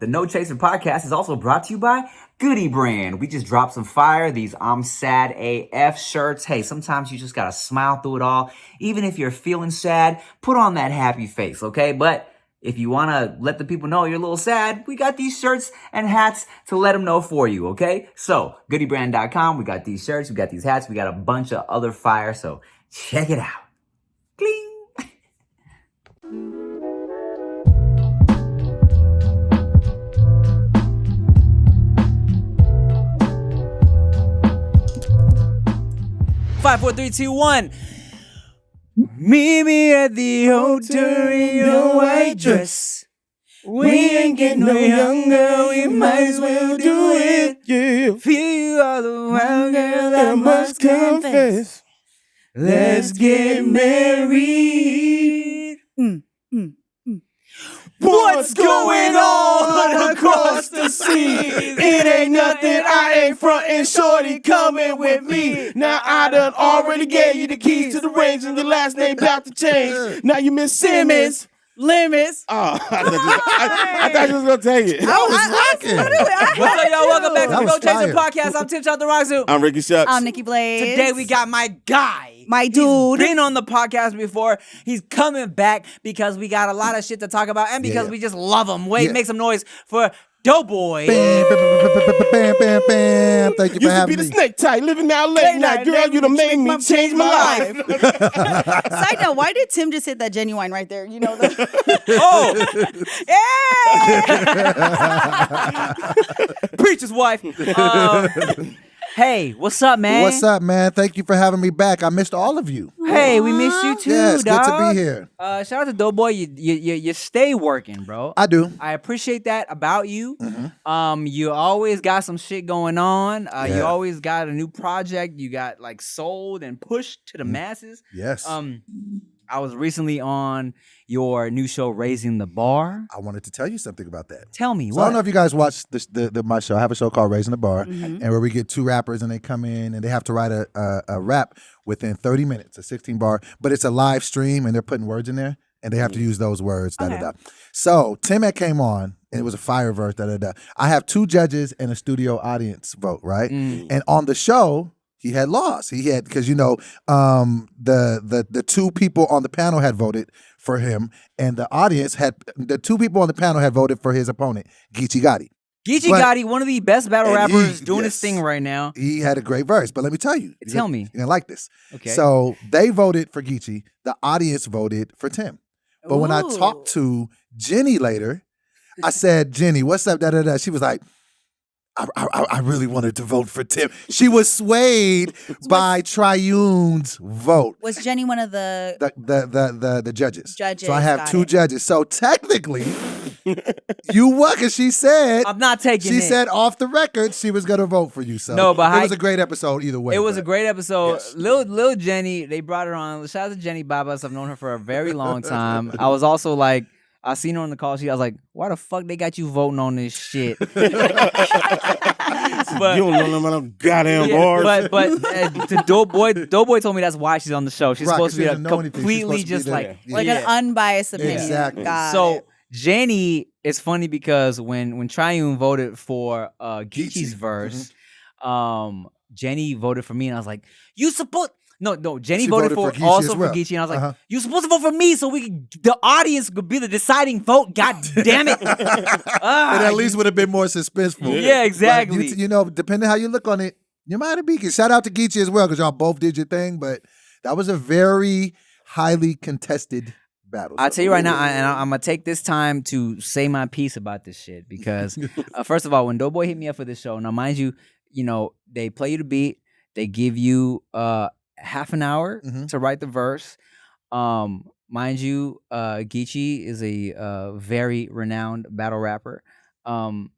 The No Chaser podcast is also brought to you by Goody Brand. We just dropped some fire, these I'm Sad AF shirts. Hey, sometimes you just gotta smile through it all. Even if you're feeling sad, put on that happy face, okay? But if you wanna let the people know you're a little sad, we got these shirts and hats to let them know for you, okay? So, goodybrand.com, we got these shirts, we got these hats, we got a bunch of other fire, so check it out. Cling! 5, 4, 3, 2, 1. Meet me at the hotel in your white dress. We ain't getting no younger, we might as well do it. Yeah. Feel you are the wild girl, I I must confess. Let's get married. What's going on across the sea? It ain't nothing, I ain't frontin', shorty coming with me. Now I done already gave you the keys to the range and your last name about to change. Now you Miss Simmons. Limits. Oh, I thought you was gonna take it. I was rocking. What's up, y'all? Welcome back to the That No was Chaser fire. podcast. I'm Tim Chantarangsu. I'm Ricky Shucks. I'm Nikki Blaze. Today we got my guy. My dude. He's been on the podcast before. He's coming back because we got a lot of shit to talk about and because Yeah. we just love him. Wait, Yeah. make some noise for DoBoy. Bam, bam, bam, bam, bam, bam. Thank you for Used to be having the me. snake type, living out late Late night. night, Girl, you done made me change my life. Side note, why did Tim just hit that genuine right there? You know the Oh, yeah. preacher's wife. Hey, what's up, man? What's up, man? Thank you for having me back. I missed all of you. Hey, we missed you too, Yes, dog. good to be here. Shout out to DoBoy. You stay working, bro. I do. I appreciate that about you. Mhm. You always got some shit going on. You Yeah. always got a new project. You got like sold and pushed to the masses. Yes. I was recently on your new show, Raising the Bar. I wanted to tell you something about that. Tell me So I don't know what. if you guys watch my show. I have a show called Raising the Bar, Mhm. and where we get two rappers and they come in and they have to write a rap within 30 minutes, a 16 bar, but it's a live stream and they're putting words in there and they have to use those words. Da, da, Okay. da. So Tim had came on and it was a fire verse. Da, da, da. I have two judges and a studio audience vote, right? And on the show, he had lost. He had because the two people on the panel had voted for him, and the audience had the two people on the panel had voted for his opponent, Geechee Gotti. Geechee but- Gotti, one of the best battle and rappers he- doing his yes. thing right now. He had a great verse, but let me tell you, Tell me. you're gonna like this. Okay. So they voted for Geechee. The audience voted for Tim. But when I Ooh. talked to Jenny later, I said, "Jenny, what's up?" Da da da. She was like, I really wanted to vote for Tim. She was swayed by Triune's vote. Was Jenny one of the The judges. Judges, So I have got two it. judges. So technically, you won because she said I'm not taking she it. said off the record she was gonna vote for you. So No, but it was a great episode either way. It was a but- great episode. Yes. Lil Jenny, they brought her on. Shout out to Jenny Babas. I've known her for a very long time. I was also like, I seen her on the call sheet. I was like, why the fuck they got you voting on this shit? You don't know nothing about them goddamn bars. But to DoBoy told me that's why she's on the show. She's Right, supposed to 'cause be she a doesn't know anything. She's completely supposed to be just there. like Yeah. like yeah. an unbiased opinion? Exactly. Got So it. Jenny, it's funny because when Triune voted for Geechee's verse, Jenny voted for me, and I was like, "You supposed." No, Jenny She voted voted for for Geechee also as well. for Geechee, and I was like, Uh-huh. "You supposed to vote for me so the audience could be the deciding vote." God damn it! It at least would have been more suspenseful. Yeah, But exactly. you know, depending how you look on it, you might have beaten. Shout out to Geechee as well because y'all both did your thing, but that was a very highly contested battle. I'll tell you right now, I'm gonna take this time to say my piece about this shit because, first of all, when DoBoy hit me up for this show, now mind you, they play you the beat, they give you half an hour Mhm. to write the verse. Mind you, Geechee is a very renowned battle rapper, and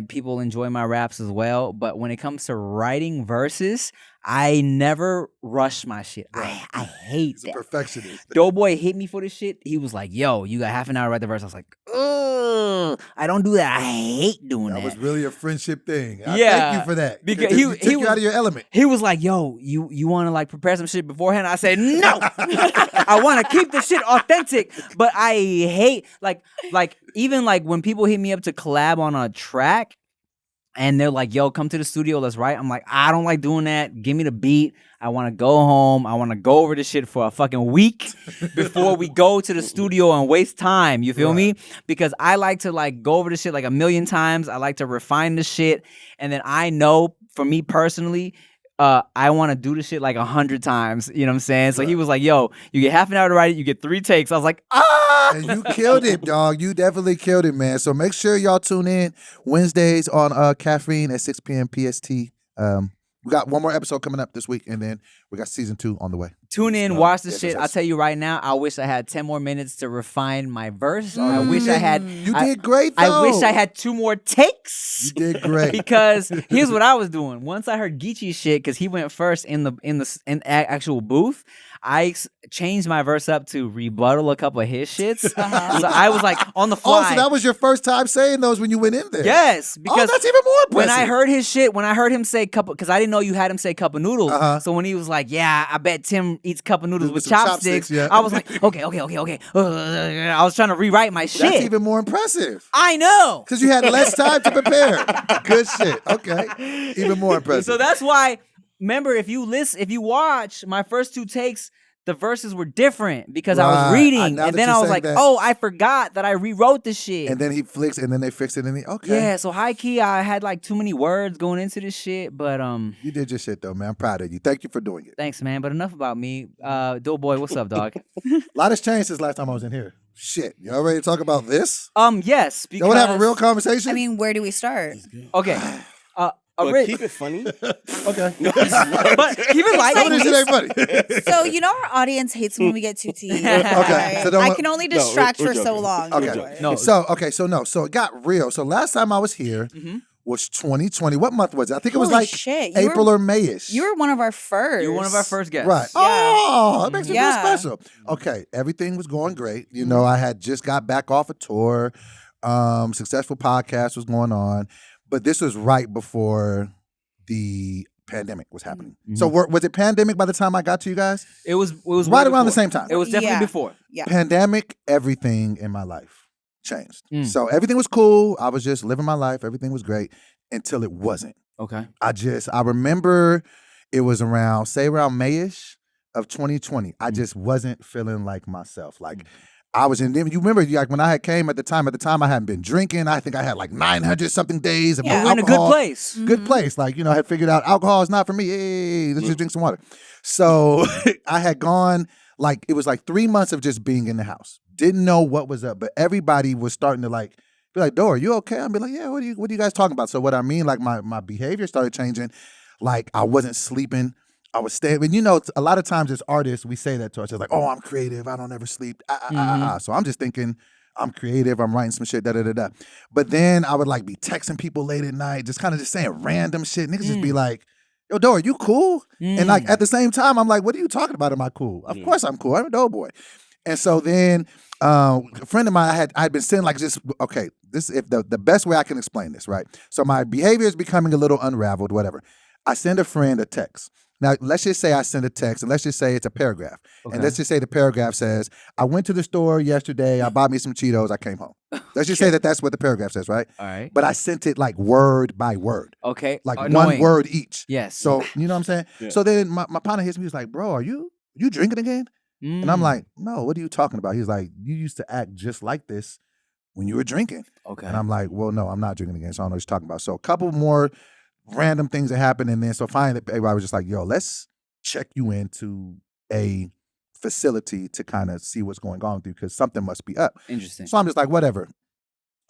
people enjoy my raps as well. But when it comes to writing verses, I never rush my shit. Right. I hate He's a that. perfectionist. DoBoy hit me for this shit. He was like, yo, you got half an hour to write the verse. I was like, ugh, I don't do that. I hate doing That that. was really a friendship thing. I Yeah, thank you for that. because He he took you was- out of your element. He was like, yo, you want to like prepare some shit beforehand? I said, no, I want to keep the shit authentic, but I hate like even like when people hit me up to collab on a track and they're like, yo, come to the studio, let's write. I'm like, I don't like doing that. Give me the beat. I want to go home. I want to go over this shit for a fucking week before we go to the studio and waste time. You feel me? Because I like to like go over this shit like a million times. I like to refine the shit. And then I know for me personally, I want to do the shit like 100 times. You know what I'm saying? So he was like, yo, you get half an hour to write it. You get 3 takes. I was like, ah. And you killed it, dog. You definitely killed it, man. So make sure y'all tune in Wednesdays on Caffeine at 6 p.m. PST. We got one more episode coming up this week, and then we got season 2 on the way. Tune in, watch the yes, shit. yes. I'll tell you right now, I wish I had 10 more minutes to refine my verse. I wish I had. You did great, though. I wish I had 2 more takes. You did great. Because here's what I was doing. Once I heard Geechee's shit, because he went first in the actual booth, I changed my verse up to rebuttal a couple of his shits. So I was like on the fly. Oh, so that was your first time saying those when you went in there? Yes, because that's even more impressive. when I heard his shit, when I heard him say cup, because I didn't know you had him say cup of noodles. So when he was like, "Yeah, I bet Tim eats cup of noodles with some chopsticks," yeah. I was like, "Okay." I was trying to rewrite my shit. That's even more impressive. I know, Because you had less time to prepare. Good shit. Okay. Even more impressive. so that's why. Remember, if you watch my first 2 takes, the verses were different because I was Right. reading, Now and that then you're I was saying like, that- "Oh, I forgot that I rewrote the shit." And then he flicks, and then they fix it, and okay. Yeah, so high key, I had like too many words going into this shit, but You did your shit, though, man. I'm proud of you. Thank you for doing it. thanks, man. But enough about me. DoBoy, what's up, dog? A lot has changed since last time I was in here. Shit. Y'all ready to talk about this? Yes, because Y'all want to have a real conversation? I mean, where do we start? okay. But keep it funny. okay. But keep it light. Some of this shit ain't funny. So you know our audience hates when we get too tea. Okay, so don't I let- can only No, distract we're for so joking. long. Okay. DoBoy. No. So it got real. So last time I was here was 2020. What month was it? I think it was Holy like shit, you April or Mayish. You were one of our first. You're one of our first guests. Right. Yeah. Oh, that makes me feel Yeah. special. Okay, everything was going great. You know, I had just got back off a tour. Successful podcast was going on, but this was right before the pandemic was happening. So was it pandemic by the time I got to you guys? It was Right way around the before. same time. It was definitely Yeah. before. Yeah. Pandemic, everything in my life changed. Mm. So everything was cool. I was just living my life. Everything was great until it wasn't. Okay. I remember it was around Mayish of 2020. I just wasn't feeling like myself. Like I was in, you remember like when I had came at the time I hadn't been drinking. I think I had like 900 something days of Yeah. no We're in a good alcohol. place. Good place. Like, I had figured out alcohol is not for me. Hey, let's just drink some water. So I had gone like, it was like 3 months of just being in the house. Didn't know what was up, but everybody was starting to like, be like, "Dor, are you okay?" I'd be like, "Yeah, what are you guys talking about?" So what I mean, like my behavior started changing. Like I wasn't sleeping. I was staying. And a lot of times as artists, we say that to ourselves, like, "Oh, I'm creative. I don't ever sleep." So I'm just thinking, I'm creative. I'm writing some shit, da-da-da-da. But then I would like be texting people late at night, just kind of just saying random shit. Niggas just be like, "Yo, Dor, you cool?" And like at the same time, I'm like, "What are you talking about? Am I cool?" Of course I'm cool. I'm a DoBoy. And so then a friend of mine, I had been saying like just, okay, this if the best way I can explain this, right? So my behavior is becoming a little unraveled, whatever. I send a friend a text. Now, let's just say I send a text, and let's just say it's a paragraph. Okay. And let's just say the paragraph says, "I went to the store yesterday, I bought me some Cheetos, I came home." Let's just say that that's what the paragraph says, right? All right. But I sent it like word by word. Okay. Like Annoying. one word each. Yes. So, you know what I'm saying? Yeah. So then my partner hits me, he's like, "Bro, are you drinking again?" And I'm like, "No, what are you talking about?" He's like, "You used to act just like this when you were drinking." okay. And I'm like, "Well, no, I'm not drinking again, so I don't know what you're talking about." So a couple more random things that happened, and then so finally everybody was just like, "Yo, let's check you into a facility to kind of see what's going on with you because something must be up." Interesting. So I'm just like, whatever.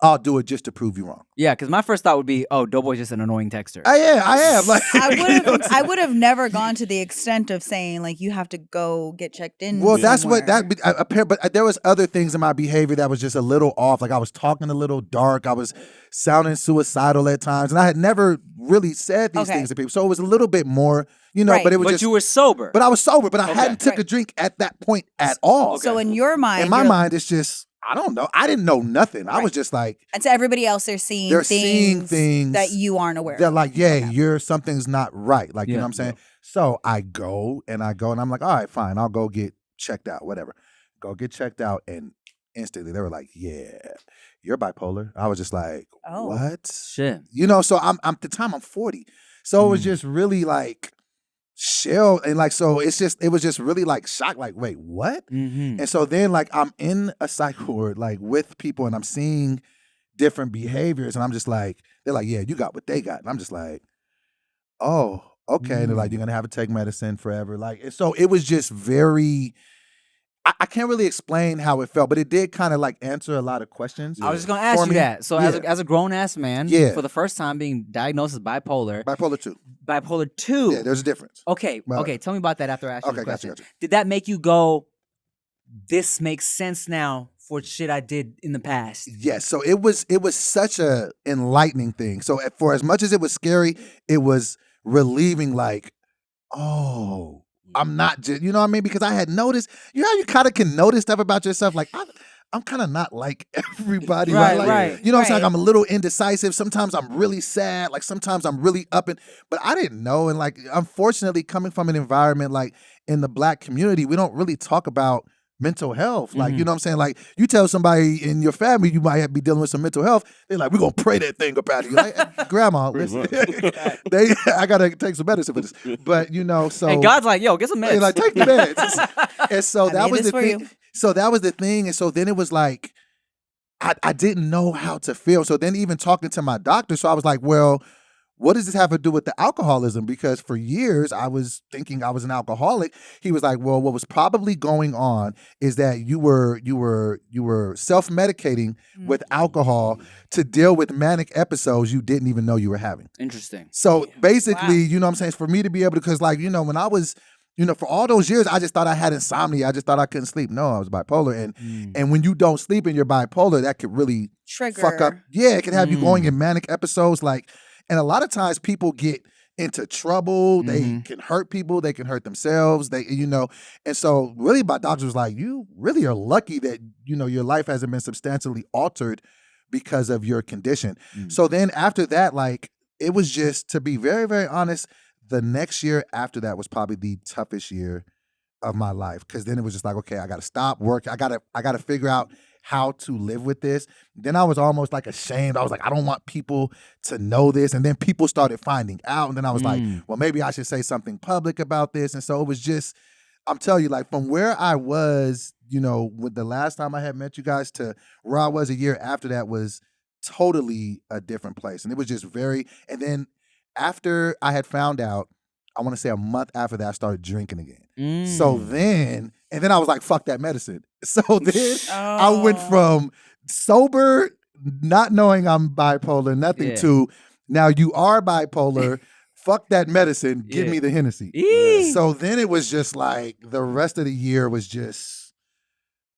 I'll do it just to prove you wrong. Yeah, because my first thought would be, oh, DoBoy's just an annoying texter. I am. Like, I would have never gone to the extent of saying like you have to go get checked in. well, that's what somewhere. but there was other things in my behavior that was just a little off. Like I was talking a little dark. I was sounding suicidal at times, and I had never really said these things to people. So it was a little bit more, Right. But it was But just. you were sober. But I was sober, but I hadn't took a drink at that point at all. So in your mind, In my mind, it's just I don't know. I didn't know nothing. I was just like, and to everybody else, they're seeing things that you aren't aware they're of. like, yeah, something's not right. Like, you know what I'm saying? So I go and I'm like, all right, fine. I'll go get checked out, whatever. Go get checked out. And instantly they were like, yeah, you're bipolar. I was just like, what? Shit. So I'm at the time I'm 40. So it was just really like chill. And like, so it was just really like shocked, like, wait, what? Mm-hmm. And so then like I'm in a psych ward, like with people and I'm seeing different behaviors. And I'm just like, they're like, yeah, you got what they got. And I'm just like, oh, okay. And they're like, you're going to have to take medicine forever. Like, and so it was just very, I can't really explain how it felt, but it did kind of like answer a lot of questions. I was just going to ask you that. So as a grown-ass man, for the first time being diagnosed as bipolar. Bipolar 2. Bipolar 2. Yeah, there's a difference. Okay, tell me about that after I ask you the question. Gotcha. Did that make you go, this makes sense now for shit I did in the past? Yes, so it was such a enlightening thing. So for as much as it was scary, it was relieving, like, oh, I'm not just, you know what I mean? Because I had noticed, you know how you kind of can notice stuff about yourself, like, I'm kind of not like everybody. Right. You know what I'm saying? Like, I'm a little indecisive. Sometimes I'm really sad. Like sometimes I'm really but I didn't know. And like, unfortunately, coming from an environment like in the Black community, we don't really talk about mental health. Like, you know what I'm saying? Like you tell somebody in your family you might be dealing with some mental health, they're like, we're going to pray that thing up out of you. Like, Grandma, listen, I got to take some medicine for this. But so. And God's like, yo, get some meds. They're like, take the meds. And so that was the thing. You. So that was the thing. And so then it was like, I didn't know how to feel. So then even talking to my doctor, so I was like, well, what does this have to do with the alcoholism? Because for years I was thinking I was an alcoholic. He was like, well, what was probably going on is that you were self-medicating with alcohol to deal with manic episodes you didn't even know you were having. Interesting. So basically, you know what I'm saying? For me to be able to, because like, when I was, for all those years, I just thought I had insomnia. I just thought I couldn't sleep. No, I was bipolar. And when you don't sleep and you're bipolar, that could really fuck up. Yeah, it can have you going in manic episodes. Like, and a lot of times people get into trouble. They can hurt people. They can hurt themselves. And so really my doctor was like, you really are lucky that, your life hasn't been substantially altered because of your condition. So then after that, like, it was just, to be very, very honest, the next year after that was probably the toughest year of my life. Cause then it was just like, okay, I got to stop work. I got to figure out how to live with this. Then I was almost like ashamed. I was like, I don't want people to know this. And then people started finding out. And then I was like, well, maybe I should say something public about this. And so it was just, I'm telling you, like, from where I was, with the last time I had met you guys to where I was a year after that was totally a different place. And it was just and then after I had found out, I want to say a month after that, I started drinking again. So then, and then I was like, fuck that medicine. So then I went from sober, not knowing I'm bipolar, nothing to now you are bipolar, fuck that medicine, give me the Hennessy. So then it was just like the rest of the year was just,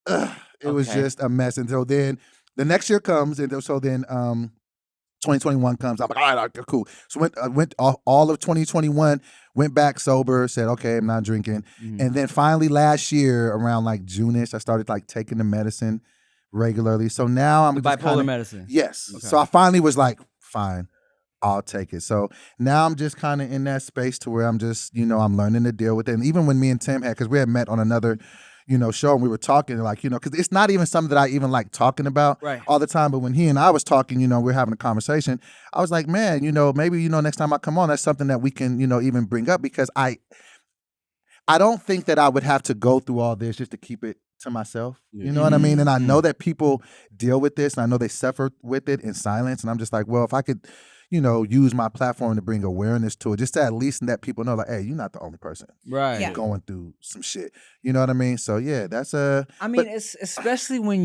it was just a mess. And so then the next year comes, and so then 2021 comes. I'm like, all right, cool. So went all of 2021, went back sober, said, okay, I'm not drinking. And then finally last year, around like June-ish, I started like taking the medicine regularly. So now I'm the just bipolar medicine. Yes. Okay. So I finally was like, fine, I'll take it. So now I'm just kind of in that space to where I'm just, I'm learning to deal with it. And even when me and Tim because we had met on another show, and we were talking like, because it's not even something that I even like talking about all the time. But when he and I was talking, we were having a conversation. I was like, man, maybe, next time I come on, that's something that we can, even bring up, because I don't think that I would have to go through all this just to keep it to myself. You know what I mean? And I know that people deal with this, and I know they suffer with it in silence. And I'm just like, well, if I could, use my platform to bring awareness to it, just to at least let people know, like, hey, you're not the only person Right. Yeah. going through some shit. You know what I mean? So yeah, that's a. I mean, it's especially when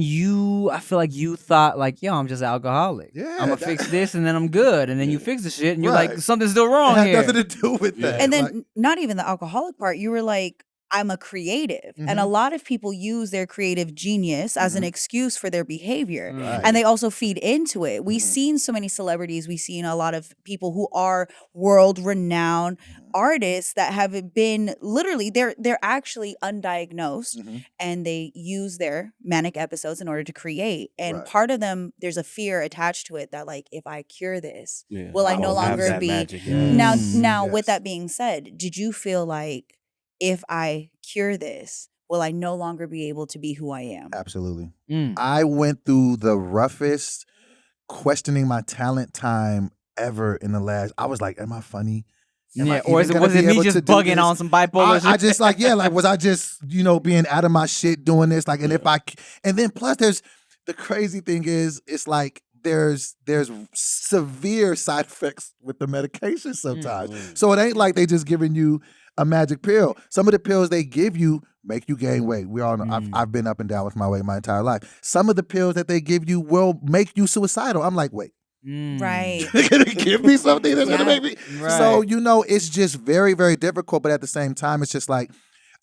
I feel like you thought like, yo, I'm just alcoholic. Yeah, I'm gonna fix this and then I'm good. And then you fix the shit and you're like, Right. something's still wrong It had here. nothing to do with that. And then Like, not even the alcoholic part. You were like, I'm a creative. And a lot of people use their creative genius as an excuse for their behavior. Right. And they also feed into it. We've seen so many celebrities. We've seen a lot of people who are world renowned artists that have been literally, they're actually undiagnosed and they use their manic episodes in order to create. And Right. part of them, there's a fear attached to it that like, if I cure this, Yeah. will I no don't have longer that be magic, now Yes. with that being said, did you feel like if I cure this, will I no longer be able to be who I am? Absolutely. Mm. I went through the roughest questioning my talent time ever in the last. I was like, am I funny? Am I Yeah, or even was gonna it be me able just to do bugging this? on some bipolar I shit? just like, yeah, like, was I just, being out of my shit doing this? Like, and and then plus there's, the crazy thing is, it's like, there's severe side effects with the medication sometimes. So it ain't like they just giving you a magic pill. Some of the pills they give you make you gain weight. We all know. I've been up and down with my weight my entire life. Some of the pills that they give you will make you suicidal. I'm like, wait. Right. They're gonna give me something that's gonna Yeah. make me. Right. So it's just very, very difficult. But at the same time, it's just like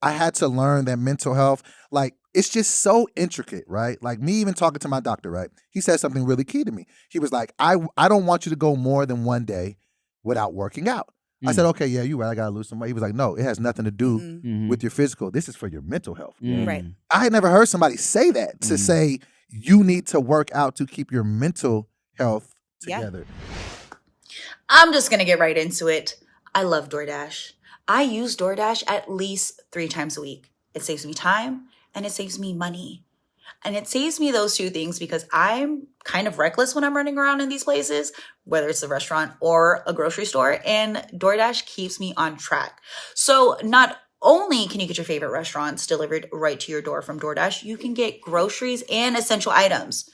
I had to learn that mental health, like, it's just so intricate, right? Like me even talking to my doctor, right? He said something really key to me. He was like, I don't want you to go more than one day without working out. I said, okay, yeah, you're right. I gotta lose some weight. He was like, no, it has nothing to do with your physical. This is for your mental health. Right. I had never heard somebody say that, to say you need to work out to keep your mental health Yeah. together. I'm just going to get right into it. I love DoorDash. I use DoorDash at least 3 times a week. It saves me time and it saves me money. And it saves me those two things because I'm kind of reckless when I'm running around in these places, whether it's a restaurant or a grocery store, and DoorDash keeps me on track. So not only can you get your favorite restaurants delivered right to your door from DoorDash, you can get groceries and essential items.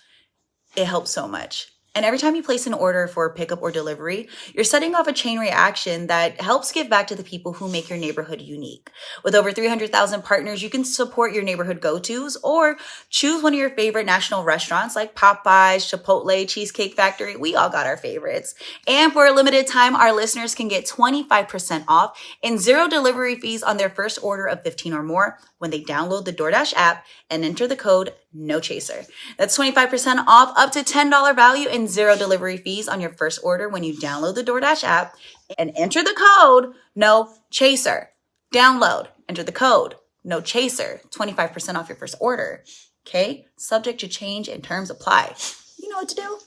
It helps so much. And every time you place an order for pickup or delivery, you're setting off a chain reaction that helps give back to the people who make your neighborhood unique. With over 300,000 partners, you can support your neighborhood go-tos or choose one of your favorite national restaurants like Popeyes, Chipotle, Cheesecake Factory. We all got our favorites. And for a limited time, our listeners can get 25% off and 0 delivery fees on their first order of 15 or more when they download the DoorDash app and enter the code NOCHASER. That's 25% off up to $10 value and 0 delivery fees on your first order when you download the DoorDash app and enter the code NOCHASER. Download, enter the code NOCHASER, 25% off your first order. Okay? Subject to change and terms apply. You know what to do.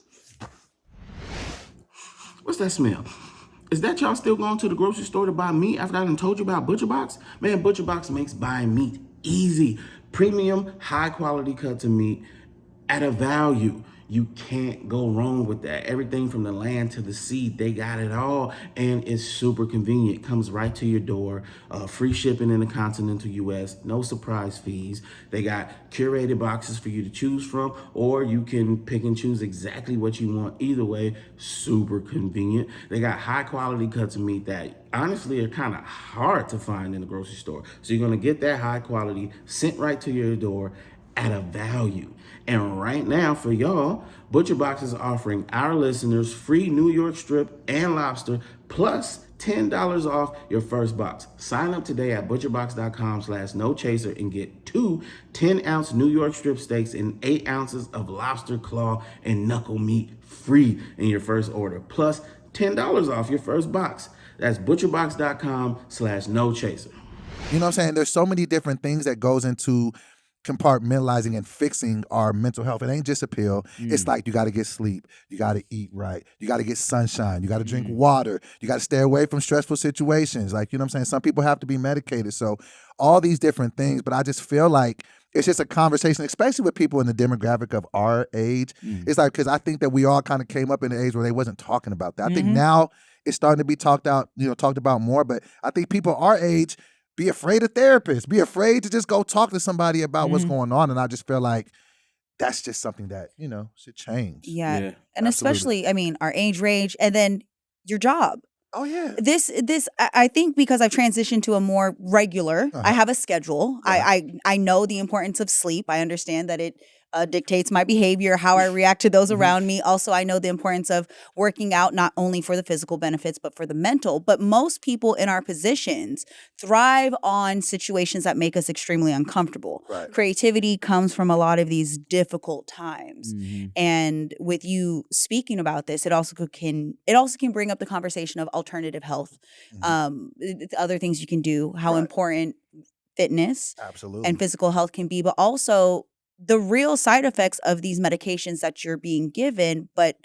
What's that smell? Is that y'all still going to the grocery store to buy meat after I done told you about ButcherBox? Man, ButcherBox makes buying meat easy. Premium, high quality cuts of meat at a value. You can't go wrong with that. Everything from the land to the sea, they got it all. And it's super convenient. Comes right to your door. Free shipping in the continental US. No surprise fees. They got curated boxes for you to choose from, or you can pick and choose exactly what you want. Either way, super convenient. They got high quality cuts of meat that honestly are kind of hard to find in the grocery store. So you're gonna get that high quality sent right to your door at a value. And right now for y'all, ButcherBox is offering our listeners free New York strip and lobster plus $10 off your first box. Sign up today at butcherbox.com/nochaser and get 2 10-ounce New York strip steaks and 8 ounces of lobster claw and knuckle meat free in your first order, plus $10 off your first box. That's butcherbox.com/nochaser. You know what I'm saying? There's so many different things that goes into compartmentalizing and fixing our mental health. It ain't just a pill. It's like you got to get sleep. You got to eat right. You got to get sunshine. You got to drink water. You got to stay away from stressful situations. Like, you know what I'm saying? Some people have to be medicated. So all these different things. But I just feel like it's just a conversation, especially with people in the demographic of our age. It's like, because I think that we all kind of came up in an age where they wasn't talking about that. I think now it's starting to be talked about more. But I think people our age be afraid of therapists, be afraid to just go talk to somebody about what's going on. And I just feel like that's just something that, should change. Yeah. Yeah, And especially, I mean, our age range. And then your job. Oh yeah. This I think because I've transitioned to a more regular, I have a schedule. I know the importance of sleep. I understand that it dictates my behavior, how I react to those around me. Also, I know the importance of working out, not only for the physical benefits, but for the mental. But most people in our positions thrive on situations that make us extremely uncomfortable. Right. Creativity comes from a lot of these difficult times. And with you speaking about this, it also can bring up the conversation of alternative health, other things you can do, how important fitness Absolutely. and physical health can be, but also the real side effects of these medications that you're being given, but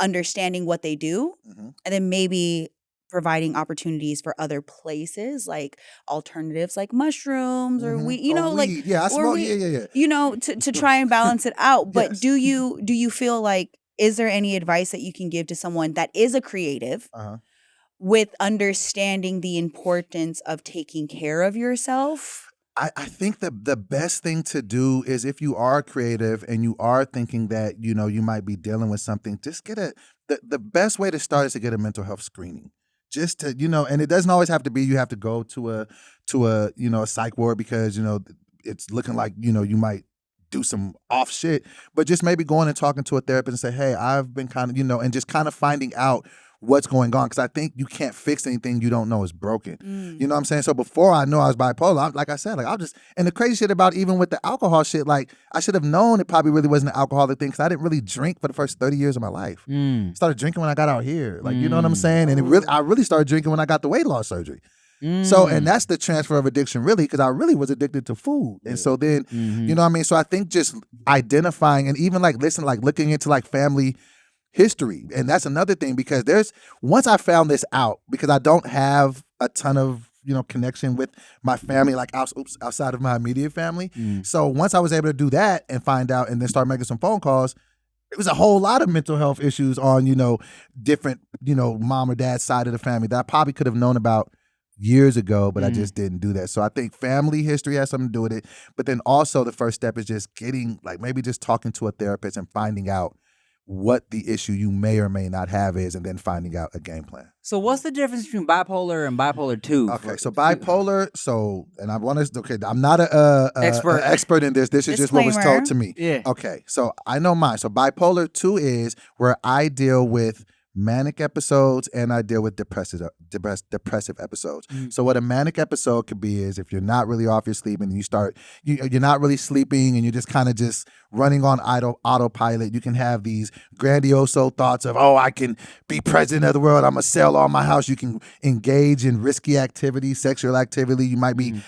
understanding what they do, and then maybe providing opportunities for other places like alternatives like mushrooms or weed, you Or know, like weed. Yeah, I or smoke. weed, Yeah. you know, to try and balance it out. But Yes. do you feel like, is there any advice that you can give to someone that is a creative with understanding the importance of taking care of yourself? I think that the best thing to do is, if you are creative and you are thinking that, you know, you might be dealing with something, just get the best way to start is to get a mental health screening. Just to, you know, and it doesn't always have to be you have to go to a you know, a psych ward because, you know, it's looking like, you know, you might do some off shit, but just maybe going and talking to a therapist and say, hey, I've been kind of, you know, and just kind of finding out what's going on, because I think you can't fix anything you don't know is broken. You know what I'm saying? So before I know I was bipolar, like I said, like I'll just, and the crazy shit about even with the alcohol shit, like I should have known it probably really wasn't an alcoholic thing, because I didn't really drink for the first 30 years of my life. Started drinking when I got out here, like you know what I'm saying? And I really started drinking when I got the weight loss surgery. So, and that's the transfer of addiction really, because I really was addicted to food. And so then, you know what I mean? So I think just identifying and even like looking into like family history. And that's another thing, because once I found this out, because I don't have a ton of, you know, connection with my family, like outside of my immediate family. So once I was able to do that and find out and then start making some phone calls, it was a whole lot of mental health issues on, you know, different, you know, mom or dad's side of the family that I probably could have known about years ago, but I just didn't do that. So I think family history has something to do with it. But then also the first step is just getting, like, maybe just talking to a therapist and finding out what the issue you may or may not have is, and then finding out a game plan. So what's the difference between bipolar and bipolar 2? Okay, so bipolar, and I want to, okay, I'm not a expert in this. This is just what was told to me. Yeah. Okay, so I know mine. So bipolar 2 is where I deal with manic episodes and I deal with depressive episodes. So what a manic episode could be is if you're not really off your sleep and you're not really sleeping and you're just kind of just running on autopilot. You can have these grandiose thoughts of, oh, I can be president of the world. I'm gonna sell all my house. You can engage in risky activity, sexual activity. You might be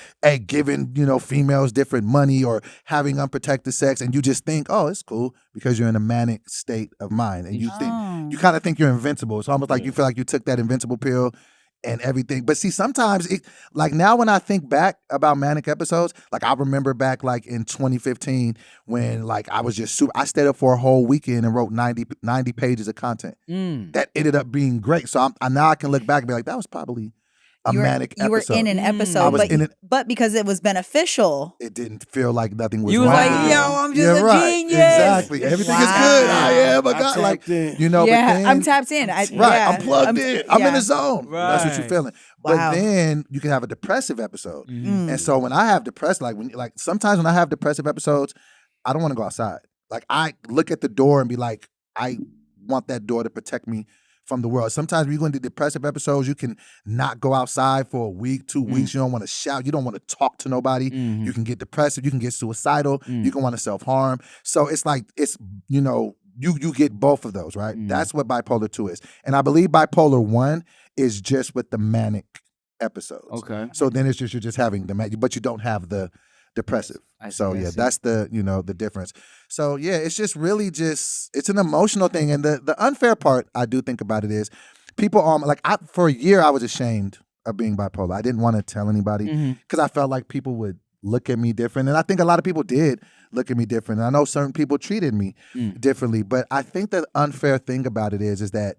giving, you know, females different money or having unprotected sex, and you just think, oh, it's cool because you're in a manic state of mind, and you kind of think you're invincible. It's almost like you feel like you took that invincible pill and everything. But see, sometimes like now when I think back about manic episodes, like I remember back like in 2015 when like I was just I stayed up for a whole weekend and wrote 90 pages of content. That ended up being great. So now I can look back and be like, that was probably manic episode. You were in an episode, but because it was beneficial, it didn't feel like nothing was you wrong. was like, yo, I'm just a genius. Exactly. Everything is good. I am a god. Like, you know, yeah, but then, I'm tapped in. I'm plugged in. I'm in the zone. Right. That's what you're feeling. But then you can have a depressive episode. And so when I have sometimes when I have depressive episodes, I don't want to go outside. Like I look at the door and be like, I want that door to protect me from the world. Sometimes when you go into depressive episodes, you can not go outside for a week, 2 weeks. You don't want to shout. You don't want to talk to nobody. You can get depressive. You can get suicidal. You can want to self-harm. So it's like, you know, you get both of those, right? That's what bipolar 2 is. And I believe bipolar 1 is just with the manic episodes. Okay. So then it's just, you're just having the manic, but you don't have the depressive. So that's the, you know, the difference. So yeah, it's just really it's an emotional thing. And the unfair part I do think about it is people for a year I was ashamed of being bipolar. I didn't want to tell anybody because I felt like people would look at me different. And I think a lot of people did look at me different. And I know certain people treated me differently. But I think the unfair thing about it is that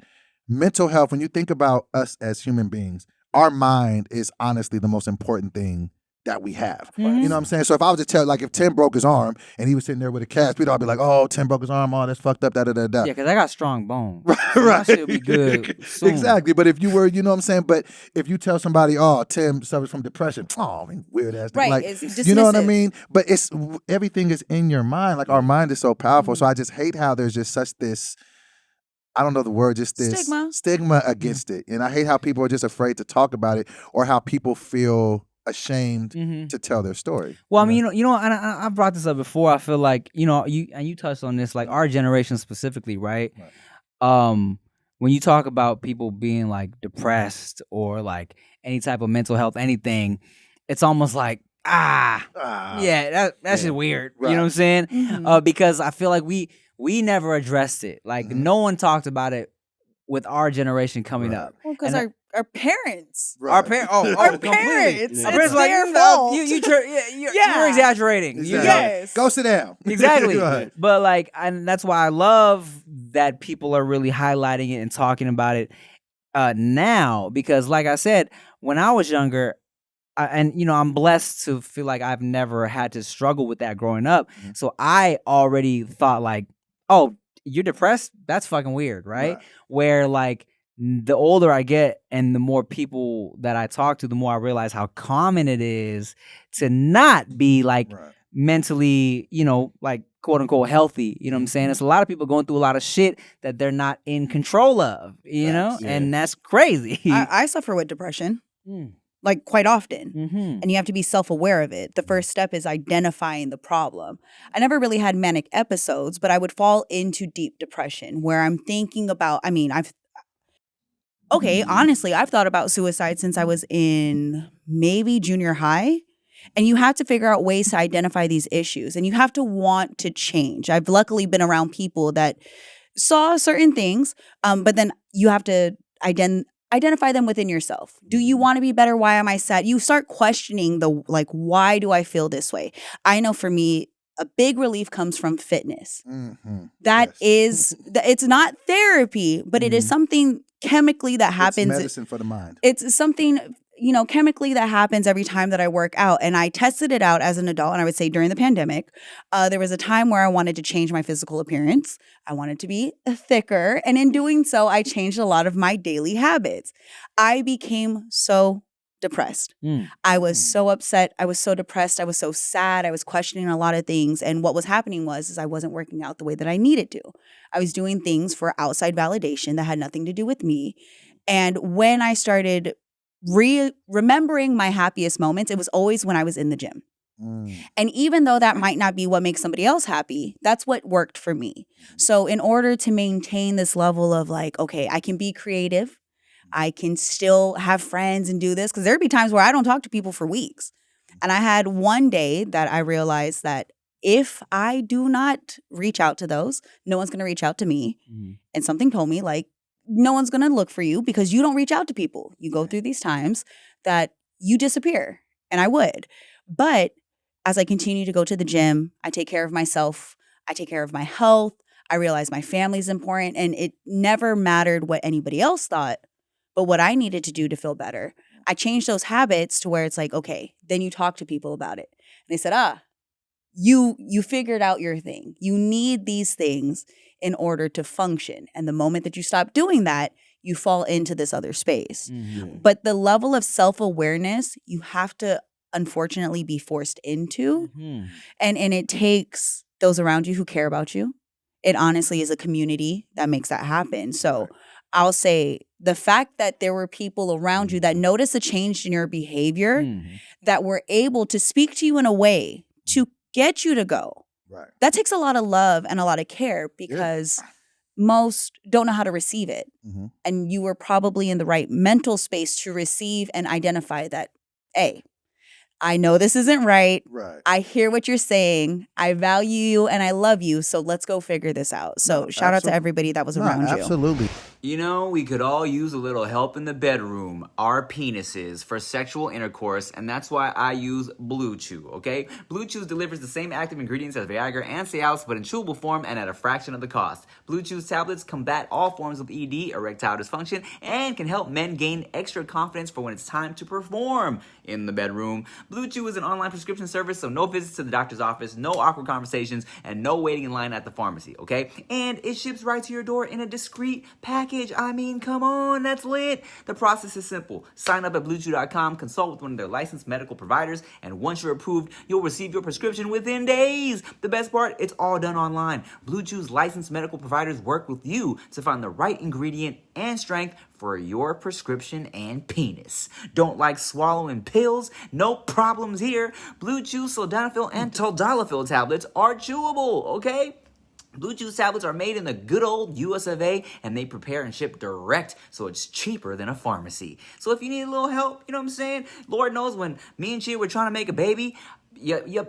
mental health, when you think about us as human beings, our mind is honestly the most important thing that we have. Mhm. You know what I'm saying? So if I was to tell, like if Tim broke his arm and he was sitting there with a cast, we'd all be like, oh, Tim broke his arm, oh, that's fucked up, da-da-da-da. Yeah, because I got strong bones. Right, So my right. shit will be good soon. Exactly. But if you were, you know what I'm saying? But if you tell somebody, oh, Tim suffers from depression, oh, I mean, weird ass. Right, Like, it's you know what I dismissive. mean? But it's everything is in your mind. Like our mind is so powerful. So I just hate how there's just such this, I don't know the word, just this stigma against it. And I hate how people are just afraid to talk about it or how people feel ashamed to tell their story. Well, I mean, you know, and I brought this up before. I feel like, you know, you touched on this, like our generation specifically, right? When you talk about people being like depressed or like any type of mental health, anything, it's almost like, yeah, that's just weird. Right. You know what I'm saying? Mhm. Because I feel like we never addressed it. Like no one talked about it with our generation coming up. Well, because And our parents. Right. Our parents, Our completely. parents. Our It's parents like, their you fault. you're Yeah. exaggerating. You know? Yes. Go sit down. Exactly. Right. But like, and that's why I love that people are really highlighting it and talking about it now, because like I said, when I was younger, and you know, I'm blessed to feel like I've never had to struggle with that growing up. So I already thought like, oh, you're depressed? That's fucking weird, right? Where like the older I get and the more people that I talk to, the more I realize how common it is to not be like mentally, you know, like quote unquote healthy. You know what I'm saying? It's a lot of people going through a lot of shit that they're not in control of, you know? And that's crazy. I suffer with depression, like quite often. And you have to be self-aware of it. The first step is identifying the problem. I never really had manic episodes, but I would fall into deep depression where I'm thinking about, I mean, honestly, I've thought about suicide since I was in maybe junior high. And you have to figure out ways to identify these issues. And you have to want to change. I've luckily been around people that saw certain things, but then you have to identify them within yourself. Do you want to be better? Why am I sad? You start questioning why do I feel this way? I know for me, a big relief comes from fitness. That is, it's not therapy, but it is something chemically that happens. It's medicine for the mind. It's something, you know, chemically that happens every time that I work out. And I tested it out as an adult. And I would say during the pandemic, there was a time where I wanted to change my physical appearance. I wanted to be thicker. And in doing so, I changed a lot of my daily habits. I became so depressed. I was so upset. I was so depressed. I was so sad. I was questioning a lot of things. And what was happening was I wasn't working out the way that I needed to. I was doing things for outside validation that had nothing to do with me. And when I started remembering my happiest moments, it was always when I was in the gym. And even though that might not be what makes somebody else happy, that's what worked for me. So in order to maintain this level of like, okay, I can be creative, I can still have friends and do this, because there'd be times where I don't talk to people for weeks. And I had one day that I realized that if I do not reach out to those, no one's going to reach out to me. And something told me like, no one's going to look for you because you don't reach out to people. You go through these times that you disappear. And I would. But as I continue to go to the gym, I take care of myself. I take care of my health. I realize my family's important. And it never mattered what anybody else thought, but what I needed to do to feel better. I changed those habits to where it's like, okay, then you talk to people about it. And they said, you figured out your thing. You need these things in order to function. And the moment that you stop doing that, you fall into this other space. But the level of self-awareness, you have to unfortunately be forced into. And it takes those around you who care about you. It honestly is a community that makes that happen. So I'll say the fact that there were people around you that noticed a change in your behavior, that were able to speak to you in a way to get you to go. That takes a lot of love and a lot of care, because most don't know how to receive it. And you were probably in the right mental space to receive and identify that, hey, I know this isn't right. I hear what you're saying. I value you and I love you. So let's go figure this out. So shout out to everybody that was around you. Absolutely. You know, we could all use a little help in the bedroom, our penises, for sexual intercourse, and that's why I use BlueChew, okay? BlueChew delivers the same active ingredients as Viagra and Cialis, but in chewable form and at a fraction of the cost. BlueChew's tablets combat all forms of ED, erectile dysfunction, and can help men gain extra confidence for when it's time to perform in the bedroom. BlueChew is an online prescription service, so no visits to the doctor's office, no awkward conversations, and no waiting in line at the pharmacy, okay? And it ships right to your door in a discreet package. I mean, come on, that's lit. The process is simple. Sign up at BlueChew.com, consult with one of their licensed medical providers, and once you're approved, you'll receive your prescription within days. The best part, it's all done online. BlueChew's licensed medical providers work with you to find the right ingredient and strength for your prescription and penis. Don't like swallowing pills? No problems here. BlueChew, sildenafil, and tadalafil tablets are chewable, okay? BlueChew tablets are made in the good old US of A, and they prepare and ship direct, so it's cheaper than a pharmacy. So if you need a little help, you know what I'm saying? Lord knows when me and Chia were trying to make a baby,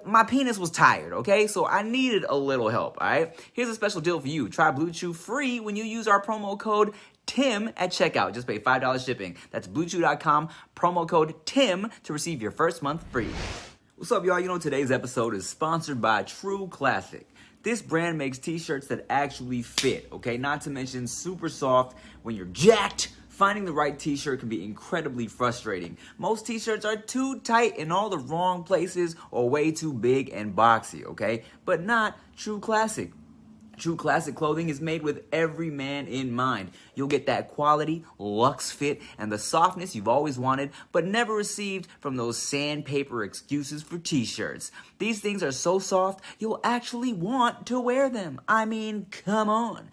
my penis was tired, okay? So I needed a little help, all right? Here's a special deal for you. Try BlueChew free when you use our promo code TIM at checkout. Just pay $5 shipping. That's BlueChew.com, promo code TIM to receive your first month free. What's up, y'all? You know, today's episode is sponsored by TrueClassic. This brand makes t-shirts that actually fit, okay? Not to mention super soft. When you're jacked, finding the right t-shirt can be incredibly frustrating. Most t-shirts are too tight in all the wrong places or way too big and boxy, okay? But not TrueClassic. TrueClassic clothing is made with every man in mind. You'll get that quality, luxe fit, and the softness you've always wanted, but never received from those sandpaper excuses for t-shirts. These things are so soft, you'll actually want to wear them. I mean, come on.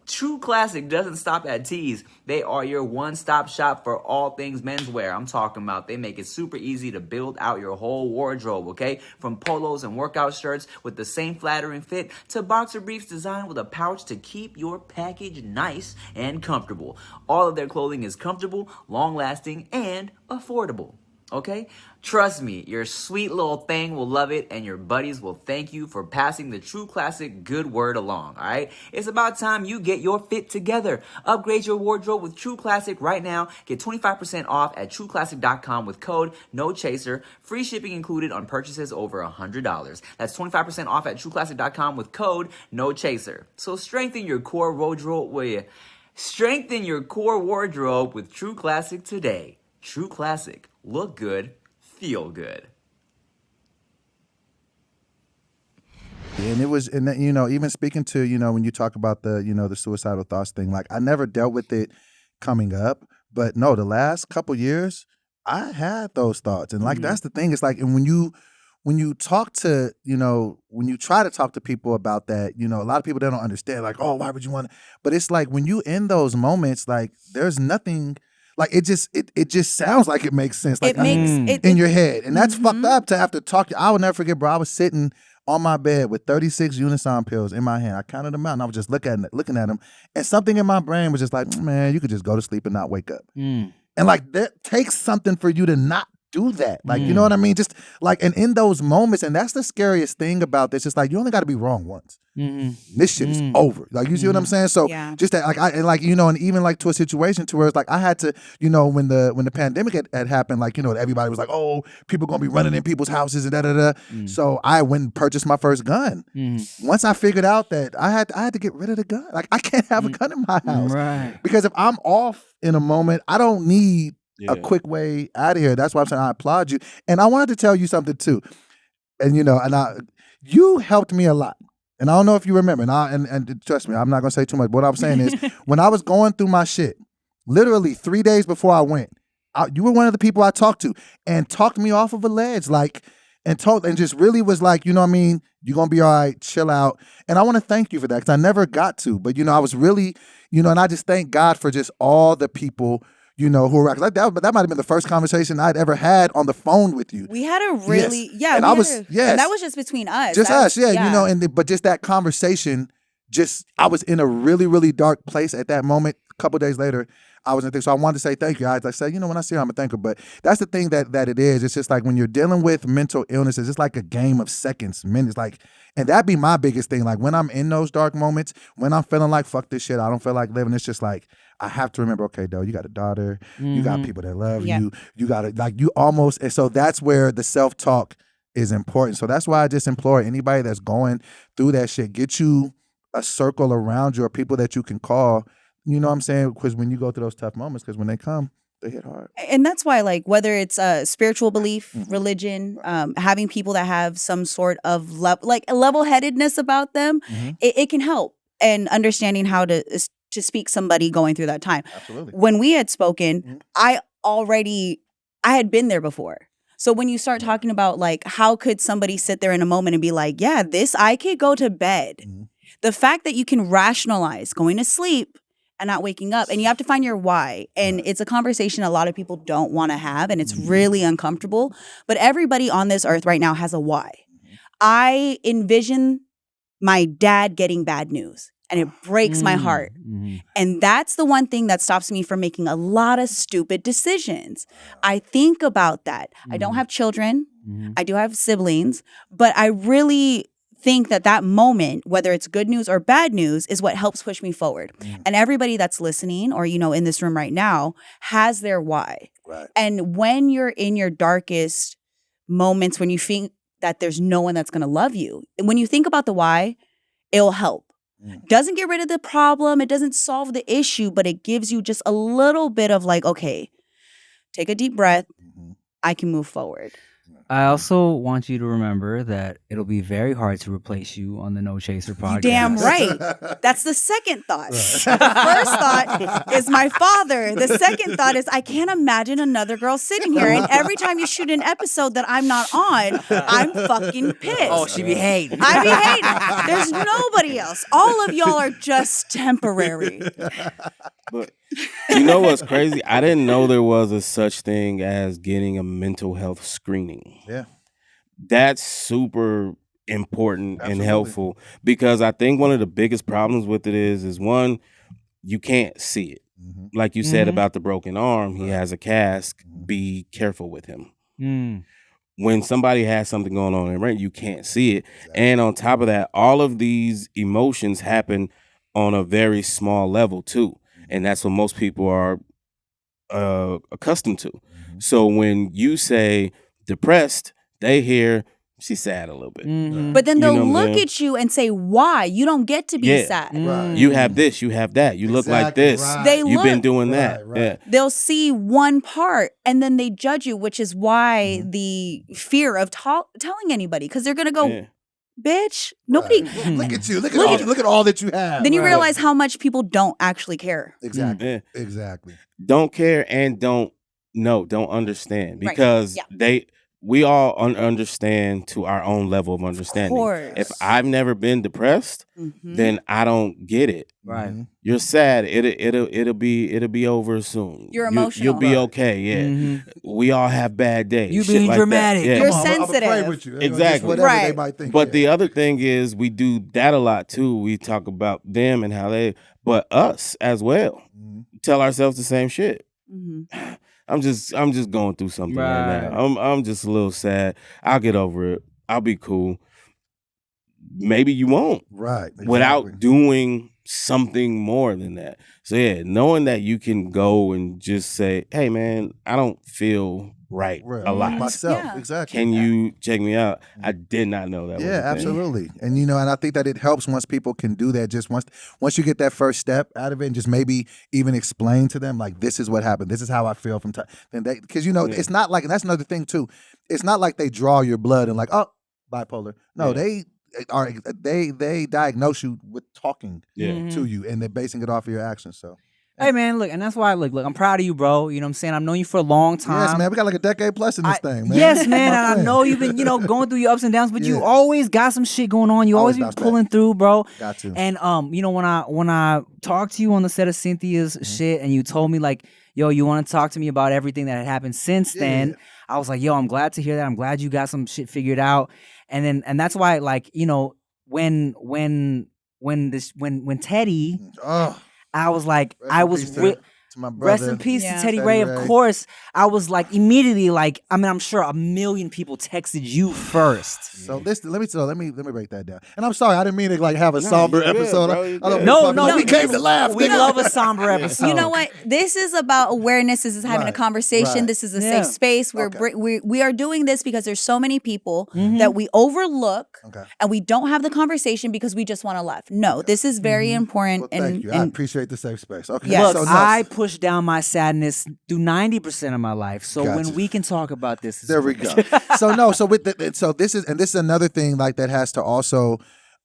TrueClassic doesn't stop at tees. They are your one-stop shop for all things menswear. I'm talking about they make it super easy to build out your whole wardrobe, okay? From polos and workout shirts with the same flattering fit to boxer briefs designed with a pouch to keep your package nice and comfortable. All of their clothing is comfortable, long-lasting, and affordable. Okay? Trust me, your sweet little thing will love it, and your buddies will thank you for passing the TrueClassic good word along, alright? It's about time you get your fit together. Upgrade your wardrobe with TrueClassic right now. Get 25% off at TrueClassic.com with code NOCHASER. Free shipping included on purchases over $100. That's 25% off at TrueClassic.com with code NOCHASER. So strengthen your core wardrobe with TrueClassic today. TrueClassic. Look good, feel good. And it was, and that, you know, even speaking to, you know, when you talk about the, you know, the suicidal thoughts thing, like I never dealt with it coming up, but no, the last couple years I had those thoughts, and like that's the thing. It's like, and when you talk to, you know, when you try to talk to people about that, you know, a lot of people they don't understand, like, oh, why would you want to? But it's like when you in those moments, like there's nothing. Like it just sounds like it makes sense. Like It makes it in your head. And that's fucked up to have to talk. I will never forget, bro. I was sitting on my bed with 36 Unison pills in my hand. I counted them out and I was just looking at them. And something in my brain was just like, man, you could just go to sleep and not wake up. And like that takes something for you to not do that. Like, you know what I mean? Just like, and in those moments, and that's the scariest thing about this, it's like you only got to be wrong once. This shit is over. Like, you see what I'm saying? So just that, like, and like, you know, and even like to a situation to where it's like I had to, you know, when the pandemic had happened, like, you know, everybody was like, oh, people gonna be running in people's houses and da. So I went and purchased my first gun. Once I figured out that I had to get rid of the gun. Like, I can't have a gun in my house. Right. Because if I'm off in a moment, I don't need a quick way out of here. That's why I'm saying I applaud you. And I wanted to tell you something too. And you know, you helped me a lot. And I don't know if you remember. And trust me, I'm not gonna say too much. But what I'm saying is, when I was going through my shit, literally 3 days before I went, you were one of the people I talked to and talked me off of a ledge, like, and just really was like, you know what I mean? You're gonna be all right, chill out. And I want to thank you for that because I never got to. But you know, I was really, you know, and I just thank God for just all the people, you know, who were like that might have been the first conversation I'd ever had on the phone with you. We had a really, and and that was just between us. Just us, you know, but just that conversation, I was in a really, really dark place at that moment, couple days later, I was in thing. So I wanted to say thank you. I said, when I see her, I'm going to thank her. But that's the thing that it is. It's just like when you're dealing with mental illnesses, it's like a game of seconds, minutes. Like, and that'd be my biggest thing. Like when I'm in those dark moments, when I'm feeling like, fuck this shit, I don't feel like living. It's just like, I have to remember, okay, though, you got a daughter, you got people that love you, you got to, like, you almost, and so that's where the self-talk is important. So that's why I just implore anybody that's going through that shit, get you a circle around you or people that you can call, you know what I'm saying? Because when you go through those tough moments, because when they come, they hit hard. And that's why, like, whether it's spiritual belief, religion, having people that have some sort of level-headedness about them, it can help. And understanding how to speak somebody going through that time. Absolutely. When we had spoken, I had been there before. So when you start talking about like, how could somebody sit there in a moment and be like, yeah, I could go to bed. The fact that you can rationalize going to sleep and not waking up, and you have to find your why. And it's a conversation a lot of people don't want to have, and it's really uncomfortable. But everybody on this earth right now has a why. I envision my dad getting bad news, and it breaks my heart. And that's the one thing that stops me from making a lot of stupid decisions. I think about that. I don't have children. I do have siblings. But I really think that moment, whether it's good news or bad news, is what helps push me forward. And everybody that's listening or, in this room right now has their why. Right. And when you're in your darkest moments, when you think that there's no one that's going to love you, and when you think about the why, it'll help. Doesn't get rid of the problem. It doesn't solve the issue, but it gives you just a little bit of like, okay, take a deep breath. I can move forward. I also want you to remember that it'll be very hard to replace you on the No Chaser podcast. You damn right. That's the second thought. The first thought is my father. The second thought is I can't imagine another girl sitting here. And every time you shoot an episode that I'm not on, I'm fucking pissed. Oh, she be hating. I be hating. There's nobody else. All of y'all are just temporary. But you know what's crazy? I didn't know there was a such thing as getting a mental health screening. Yeah. That's super important Absolutely. and helpful because I think one of the biggest problems with it is one, you can't see it. Like you said about the broken arm, he has a cast. Be careful with him. When somebody has something going on in the brain, you can't see it. And on top of that, all of these emotions happen on a very small level too. And that's what most people are accustomed to. So when you say depressed, they hear she's sad a little bit. But then they'll You know what I'm look saying? at you and say, why? You don't get to be sad. Right. You have this, you have that. You look like Exactly, this. right. They You've been look. doing that. Right. Yeah. They'll see one part and then they judge you, which is why the fear of telling anybody, because they're going to go, Yeah. bitch, nobody. Look at you. Look at you. Look at all that you have. Then you realize how much people don't actually care. Exactly. Yeah. Exactly. Don't care and don't understand Right. because Yeah. we all understand to our own level of understanding. course. If I've never been depressed, then I don't get it. Right. You're sad. It'll be over soon. You're You'll emotional. be okay. Yeah. We all have bad days. You shit being like that. dramatic. Yeah. You're Come on, I'ma pray sensitive. with you. Exactly. Just whatever they Right. might think. But the other thing is we do that a lot too. We talk about them and how but us as well. Tell ourselves the same shit. I'm just going through something right now. I'm just a little sad. I'll get over it. I'll be cool. Maybe you won't. Right. Exactly. Without doing something more than that. So yeah, knowing that you can go and just say, "Hey man, I don't feel right a lot. Myself. Yeah. Exactly. Can you check me out?" I did not know that. was a Yeah, thing. absolutely. And and I think that it helps once people can do that. Just once you get that first step out of it, and just maybe even explain to them like, this is what happened. This is how I feel from time. Then because it's not like, and that's another thing too. It's not like they draw your blood and like, oh, bipolar. No, they diagnose you with talking to you, and they're basing it off of your actions. So. Hey man, look, and that's why look, I'm proud of you, bro. You know what I'm saying? I've known you for a long time. Yes, man. We got like a decade plus in this thing, man. Yes, man. My And I friend. know you've been, going through your ups and downs, but you Yeah. always got some shit going on. You always Always be bounce pulling back. through, bro. Got to. And when I talked to you on the set of Cynthia's shit, and you told me like, yo, you want to talk to me about everything that had happened since then. I was like, yo, I'm glad to hear that. I'm glad you got some shit figured out. And that's why, like, when Teddy Oh. I was like, to my brother. rest in peace Yeah. to Teddy Teddy Ray. Ray. Of course, I was like immediately like, I mean, I'm sure a million people texted you first. So let me break that down. And I'm sorry, I didn't mean to like have a somber you good, episode. bro, you I don't good. mean No, we came to laugh. We nigga. love a somber episode. You know what? This is about awareness. This is having a Right, conversation. right. This is a Yeah. safe space. Okay. We are doing this because there's so many people Mm-hmm. that we overlook Okay. and we don't have the conversation because we just want to laugh. No, this is very important. Well, thank you. I appreciate the safe space. Okay. Yes. Look, So no, I push down my sadness through 90% of my life. So Gotcha. when we can talk about this, it's there we great. go. So this is another thing like that has to also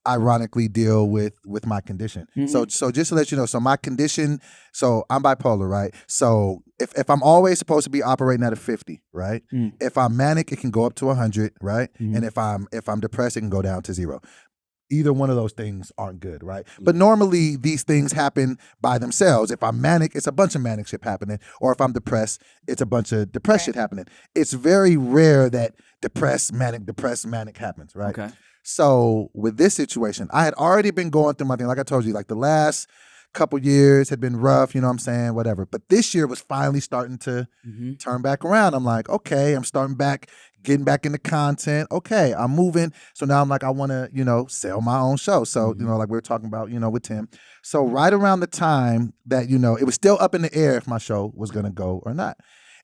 ironically deal with my condition. Mm-hmm. So just to let you know, so my condition, so I'm bipolar, right? So if I'm always supposed to be operating at a 50, right? If I'm manic, it can go up to 100, right? And if I'm depressed, it can go down to 0. Either one of those things aren't good, right? But normally these things happen by themselves. If I'm manic, it's a bunch of manic shit happening. Or if I'm depressed, it's a bunch of depressed shit happening. It's very rare that depressed, manic happens, right? Okay. So with this situation, I had already been going through my thing. Like I told you, like the last couple years had been rough, you know what I'm saying, whatever. But this year was finally starting to turn back around. I'm like, okay, I'm starting back, getting back into content. Okay, I'm moving. So now I'm like, I want to, sell my own show. So, like we were talking about, with Tim. So right around the time that, it was still up in the air if my show was going to go or not.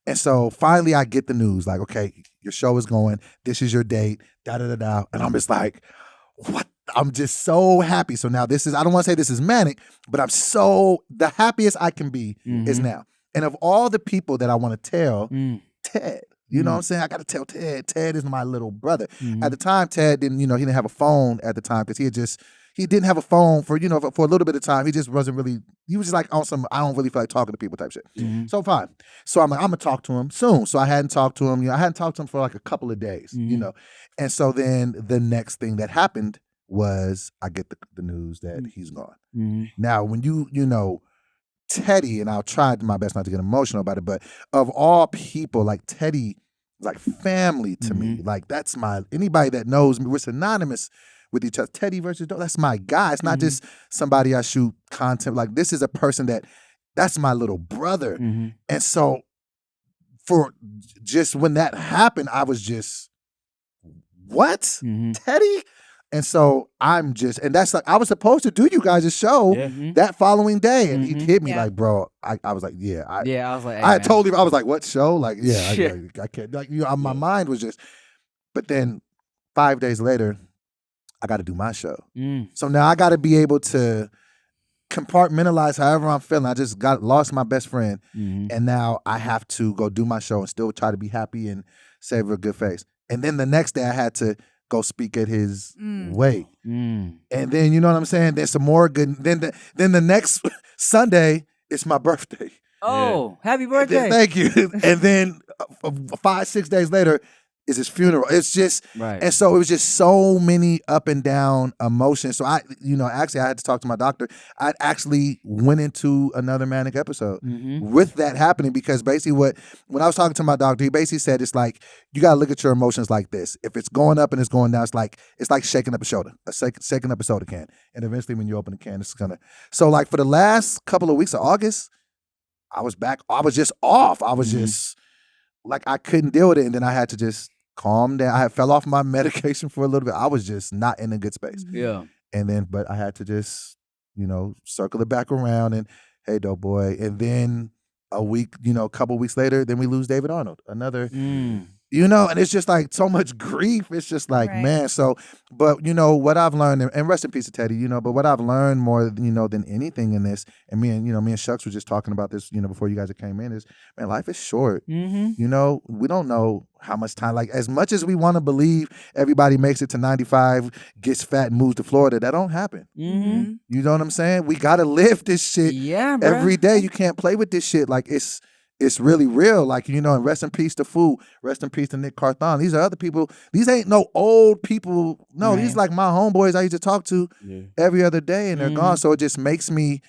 And so finally I get the news like, okay, your show is going. This is your date, da-da-da-da. And I'm just like, what? I'm just so happy. So now I don't want to say this is manic, but the happiest I can be is now. And of all the people that I want to tell, Ted, you know what I'm saying? I got to tell Ted. Ted is my little brother. At the time, Ted didn't, he didn't have a phone at the time because he didn't have a phone for a little bit of time. He just wasn't really, he was just like on some, I don't really feel like talking to people type shit. So fine. So I'm like, I'm going to talk to him soon. So I hadn't talked to him, I hadn't talked to him for like a couple of days, And so then the next thing that happened was I get the news that he's gone. Now, when Teddy, and I'll try my best not to get emotional about it, but of all people, like Teddy, like family to me. Like that's anybody that knows me, we're synonymous with each other. Teddy versus Doe, that's my guy. It's not just somebody I shoot content. Like this is a person that's my little brother. And so for just when that happened, I was just, what? Teddy? And so and that's like, I was supposed to do you guys' show that following day. And he hit me like, bro, I was like, yeah. I was like, hey, I man. told him, I was like, what show? Like, yeah, Shit. I can't. Like, my mind was just, but then 5 days later, I got to do my show. So now I got to be able to compartmentalize however I'm feeling. I just lost my best friend. And now I have to go do my show and still try to be happy and save a good face. And then the next day I had to go speak at his wake. And then, you know what I'm saying? There's some more good. Then the next Sunday, it's my birthday. Oh, happy birthday. Thank you. And then 5-6 days later is his funeral. It's just, Right. and so it was just so many up and down emotions. So actually I had to talk to my doctor. I actually went into another manic episode with that happening because basically when I was talking to my doctor, he basically said it's like, you got to look at your emotions like this. If it's going up and it's going down, it's like shaking up a shaking up a soda can. And eventually when you open the can, it's gonna, so like for the last couple of weeks of August, I was back. I was just off. I was just like, I couldn't deal with it. And then I had to just calm down. I had fell off my medication for a little bit. I was just not in a good space. Yeah. And then, but I had to just, circle it back around and, hey, DoBoy. And then a couple weeks later, then we lose David Arnold. Another, and it's just like so much grief. It's just like, man. So, but what I've learned, and rest in peace to Teddy, but what I've learned more, than anything in this, and me and Shucks were just talking about this, before you guys came in, is, man, life is short. We don't know how much time, like as much as we want to believe everybody makes it to 95, gets fat and moves to Florida, that don't happen. You know what I'm saying? We got to live this shit every day. You can't play with this shit. Like it's really real. Like, and rest in peace to Fu. Rest in peace to Nick Carthon. These are other people. These ain't no old people. No, these like my homeboys I used to talk to every other day, and they're gone. So it just makes me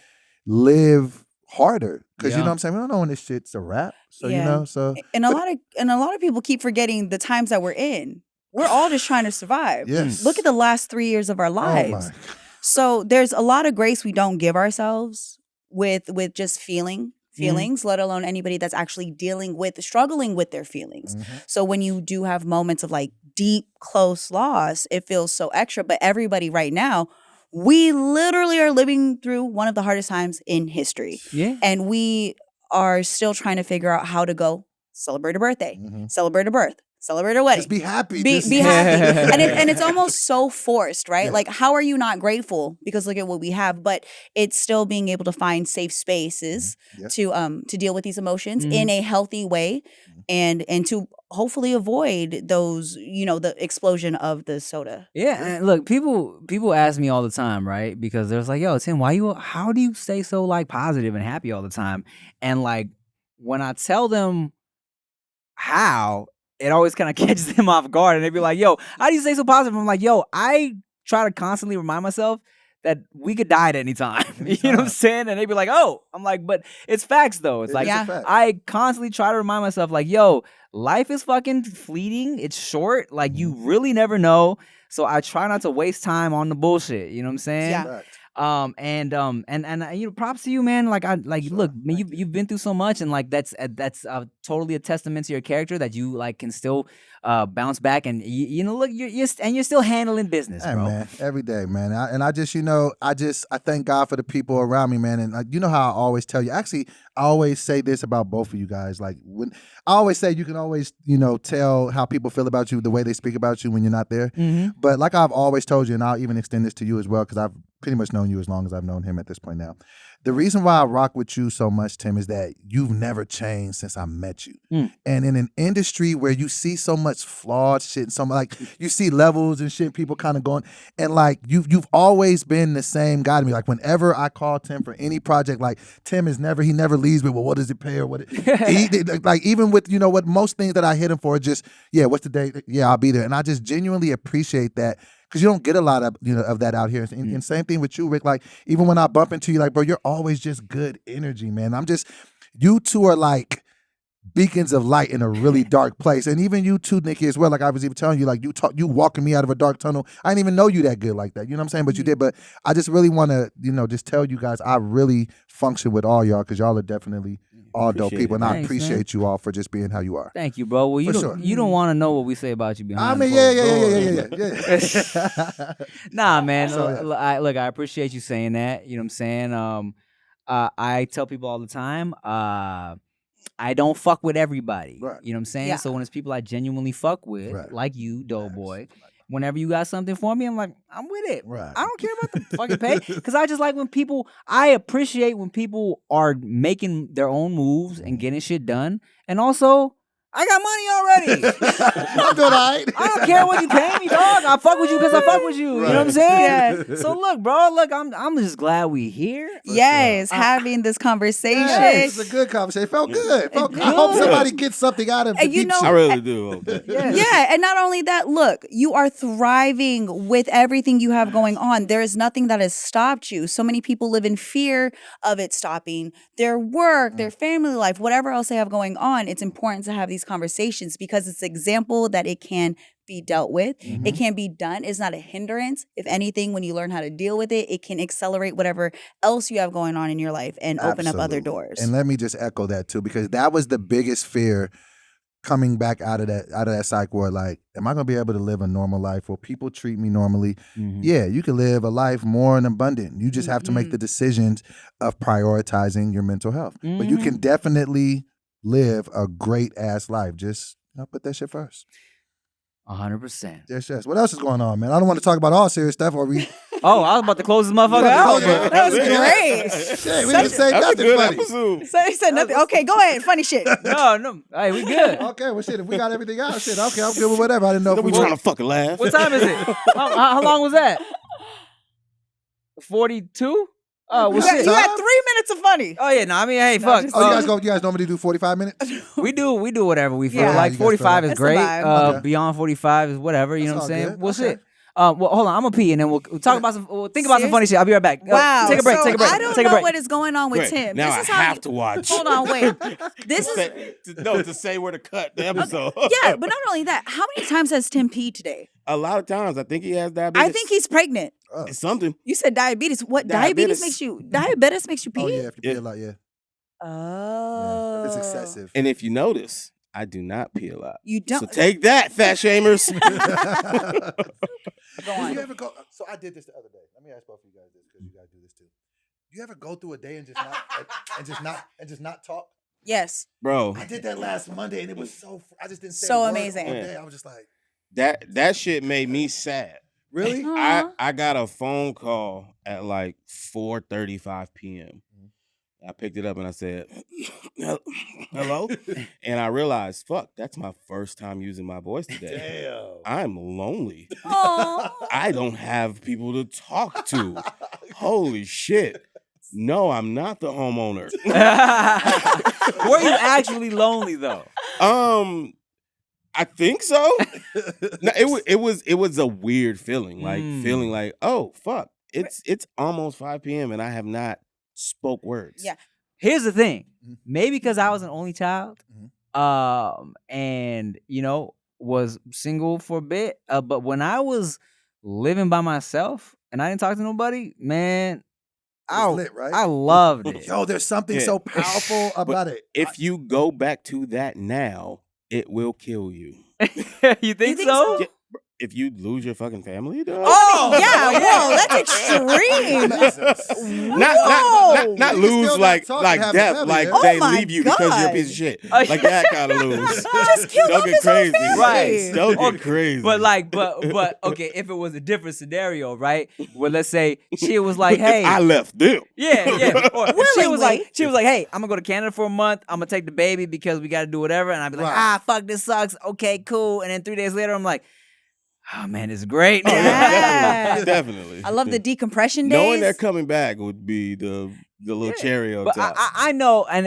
live harder. Because you know what I'm saying? We don't know when this shit's a wrap. So, so. And a lot of people keep forgetting the times that we're in. We're all just trying to survive. Yes. Look at the last 3 years of our lives. So there's a lot of grace we don't give ourselves with just feelings, let alone anybody that's actually struggling with their feelings. So when you do have moments of like deep, close loss, it feels so extra. But everybody right now, we literally are living through one of the hardest times in history. Yeah. And we are still trying to figure out how to go celebrate a birthday, celebrate a birth, celebrate a wedding. Just be happy. Be Just- happy. And it's almost so forced, right? Like, how are you not grateful? Because look at what we have. But it's still being able to find safe spaces to deal with these emotions in a healthy way and to hopefully avoid those, the explosion of the soda. Yeah, and look, people ask me all the time, right? Because there's like, yo, Tim, how do you stay so like positive and happy all the time? And like when I tell them how, it always kind of catches them off guard, and they be like, yo, how do you stay so positive? I'm like, yo, I try to constantly remind myself that we could die at any time. You know what I'm saying? And they be like, oh, I'm like, but it's facts though. It's like, I constantly try to remind myself like, yo, life is fucking fleeting. It's short. Like you really never know. So I try not to waste time on the bullshit. You know what I'm saying? Yeah. And props to you, man. Like look, man, you've been through so much, and like that's totally a testament to your character that you like can still bounce back, and look, you're still handling business, hey, bro. Man, every day, man. I thank God for the people around me, man. And you know how I always tell you. Actually, I always say this about both of you guys. Like when I always say, you can always tell how people feel about you the way they speak about you when you're not there. But like I've always told you, and I'll even extend this to you as well, because I've pretty much known you as long as I've known him at this point now. The reason why I rock with you so much, Tim, is that you've never changed since I met you. And in an industry where you see so much flawed shit, like you see levels and shit, people kind of going, and like you've always been the same guy to me. Like whenever I call Tim for any project, like Tim he never leaves me. Well, what does it pay or what? Like even with what most things that I hit him for, just what's the date? Yeah, I'll be there, and I just genuinely appreciate that. Because you don't get a lot of of that out here. And same thing with you, Rick. Like even when I bump into you, like bro, you're always just good energy, man. You two are like beacons of light in a really dark place. And even you too, Nikki, as well. Like I was even telling you, like you walking me out of a dark tunnel. I didn't even know you that good like that. You know what I'm saying? But you did. But I just really want to just tell you guys, I really function with all y'all because y'all are definitely all dope people, and I appreciate you all for just being how you are. Thank you, bro. Well, you don't want to know what we say about you behind. I mean, yeah. Nah, man. So, I appreciate you saying that. You know what I'm saying? I tell people all the time, I don't fuck with everybody. Right. You know what I'm saying? Yeah. So when it's people I genuinely fuck with, like you, DoBoy, whenever you got something for me, I'm like, I'm with it. Right. I don't care about the fucking pay. Because I just like I appreciate when people are making their own moves and getting shit done. And also, I got money already. I'm doing all right. I don't care what you pay me, dog. I fuck with you because I fuck with you. You know what I'm saying? Yeah. So look, bro. I'm just glad we here. Yes, having this conversation. Yes, it's a good conversation. It felt good. I hope somebody gets something out of it. I really do. Yeah, and not only that, look, you are thriving with everything you have going on. There is nothing that has stopped you. So many people live in fear of it stopping their work, their family life, whatever else they have going on. It's important to have these conversations because it's an example that it can be dealt with. It can be done. It's not a hindrance. If anything, when you learn how to deal with it, it can accelerate whatever else you have going on in your life and open up other doors. And let me just echo that too, because that was the biggest fear coming back out of that psych ward. Like, am I gonna be able to live a normal life? Will people treat me normally? Yeah, you can live a life more and abundant. You just have to make the decisions of prioritizing your mental health. But you can definitely live a great ass life. Just put that shit first. 100%. Yes. What else is going on, man? I don't want to talk about all serious stuff. Or we? Oh, I was about to close this motherfucker out. That was great. Shit, we didn't say nothing funny. So he said nothing. Okay, go ahead. Funny shit. No. Hey, we good. Okay, well, shit, if we got everything out, shit, okay, I'm good with whatever. I didn't know if We we trying to fucking laugh. What time is it? How long was that? 42? Oh, well, shit. You had 3 minutes of funny. Oh yeah, no. I mean, hey, fuck. Oh, you guys normally do 45 minutes? We do whatever we feel Yeah. like. You guys 45 feel is that? great. That's the vibe. Okay. Beyond 45 is whatever. You know what I'm That's all saying? good. Well, Okay. shit. Well, hold on. I'm gonna pee and then we'll talk about some. We'll think about some funny shit. I'll be right back. Wow. Take a break. So take a break. I don't take a know break. what is going on with Great. Tim. Now This is I how have to watch. Hold on, wait. This is to say where to cut the episode. yeah, but not only that. How many times has Tim peed today? A lot of times, I think he has diabetes. I think he's pregnant. It's something. You said diabetes. What Diabetes. diabetes makes you pee? Oh yeah, if you pee Yeah. a lot, yeah. Oh. Yeah. If it's excessive. And if you notice, I do not pee a lot. You don't. So take that, fat shamers. Go on. Do you ever go? So I did this the other day. Let me ask both of you guys this because you guys do this too. Do you ever go through a day and just not talk? Yes. Bro, I did that last Monday and it was I just didn't say So a word amazing. all day. I was just like, that shit made me sad. really? I got a phone call at like 4:35 p.m. I picked it up and I said, hello? And I realized, fuck, that's my first time using my voice today. Damn. I'm lonely. Aw. I don't have people to talk to. Holy shit. No, I'm not the homeowner. Were you actually lonely though? I think so. No, it was a weird feeling, like feeling like, oh fuck, it's almost 5 p.m. and I have not spoke words. Yeah. Here's the thing. Maybe because I was an only child, Mhm. and was single for a bit. But when I was living by myself and I didn't talk to nobody, man, It was lit, right? I loved it. Yo, there's something so powerful about it. If you go back to that now, it will kill you. You think so? Yeah, if you lose your fucking family, though. Oh, yeah. Whoa, that's extreme. Not You can lose still like not talk and have a death, family, like yeah. they Oh my leave you because you're a piece of shit. Like that kind of lose. Just killed Don't off get his whole crazy. family. Right. Don't get Okay, crazy. But okay, if it was a different scenario, right? Well, let's say she was like, "Hey, I left them. yeah." Or she was Willingly. like, "Hey, I'm gonna go to Canada for a month. I'm gonna take the baby because we got to do whatever." And I'd be like, Right. fuck, this sucks. Okay, cool. And then 3 days later, I'm like, oh man, it's great. Oh, Yeah. definitely. I love the decompression days. Knowing they're coming back would be the little cherry on But top. I know, and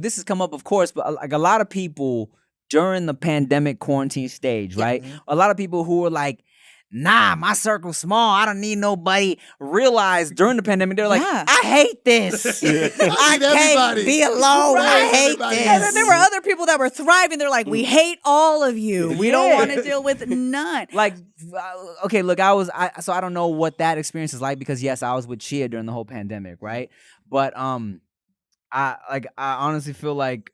this has come up, of course, but like a lot of people during the pandemic quarantine stage, right? A lot of people who were like, nah, my circle's small. I don't need nobody. Realized during the pandemic, they're like, Yeah. I hate this. I need can't everybody. be alone. Right, I hate everybody. this. And then there were other people that were thriving. They're like, we hate all of you. We don't Yeah. want to deal with none. Like, okay, look, so I don't know what that experience is like because yes, I was with Chia during the whole pandemic, right? But I honestly feel like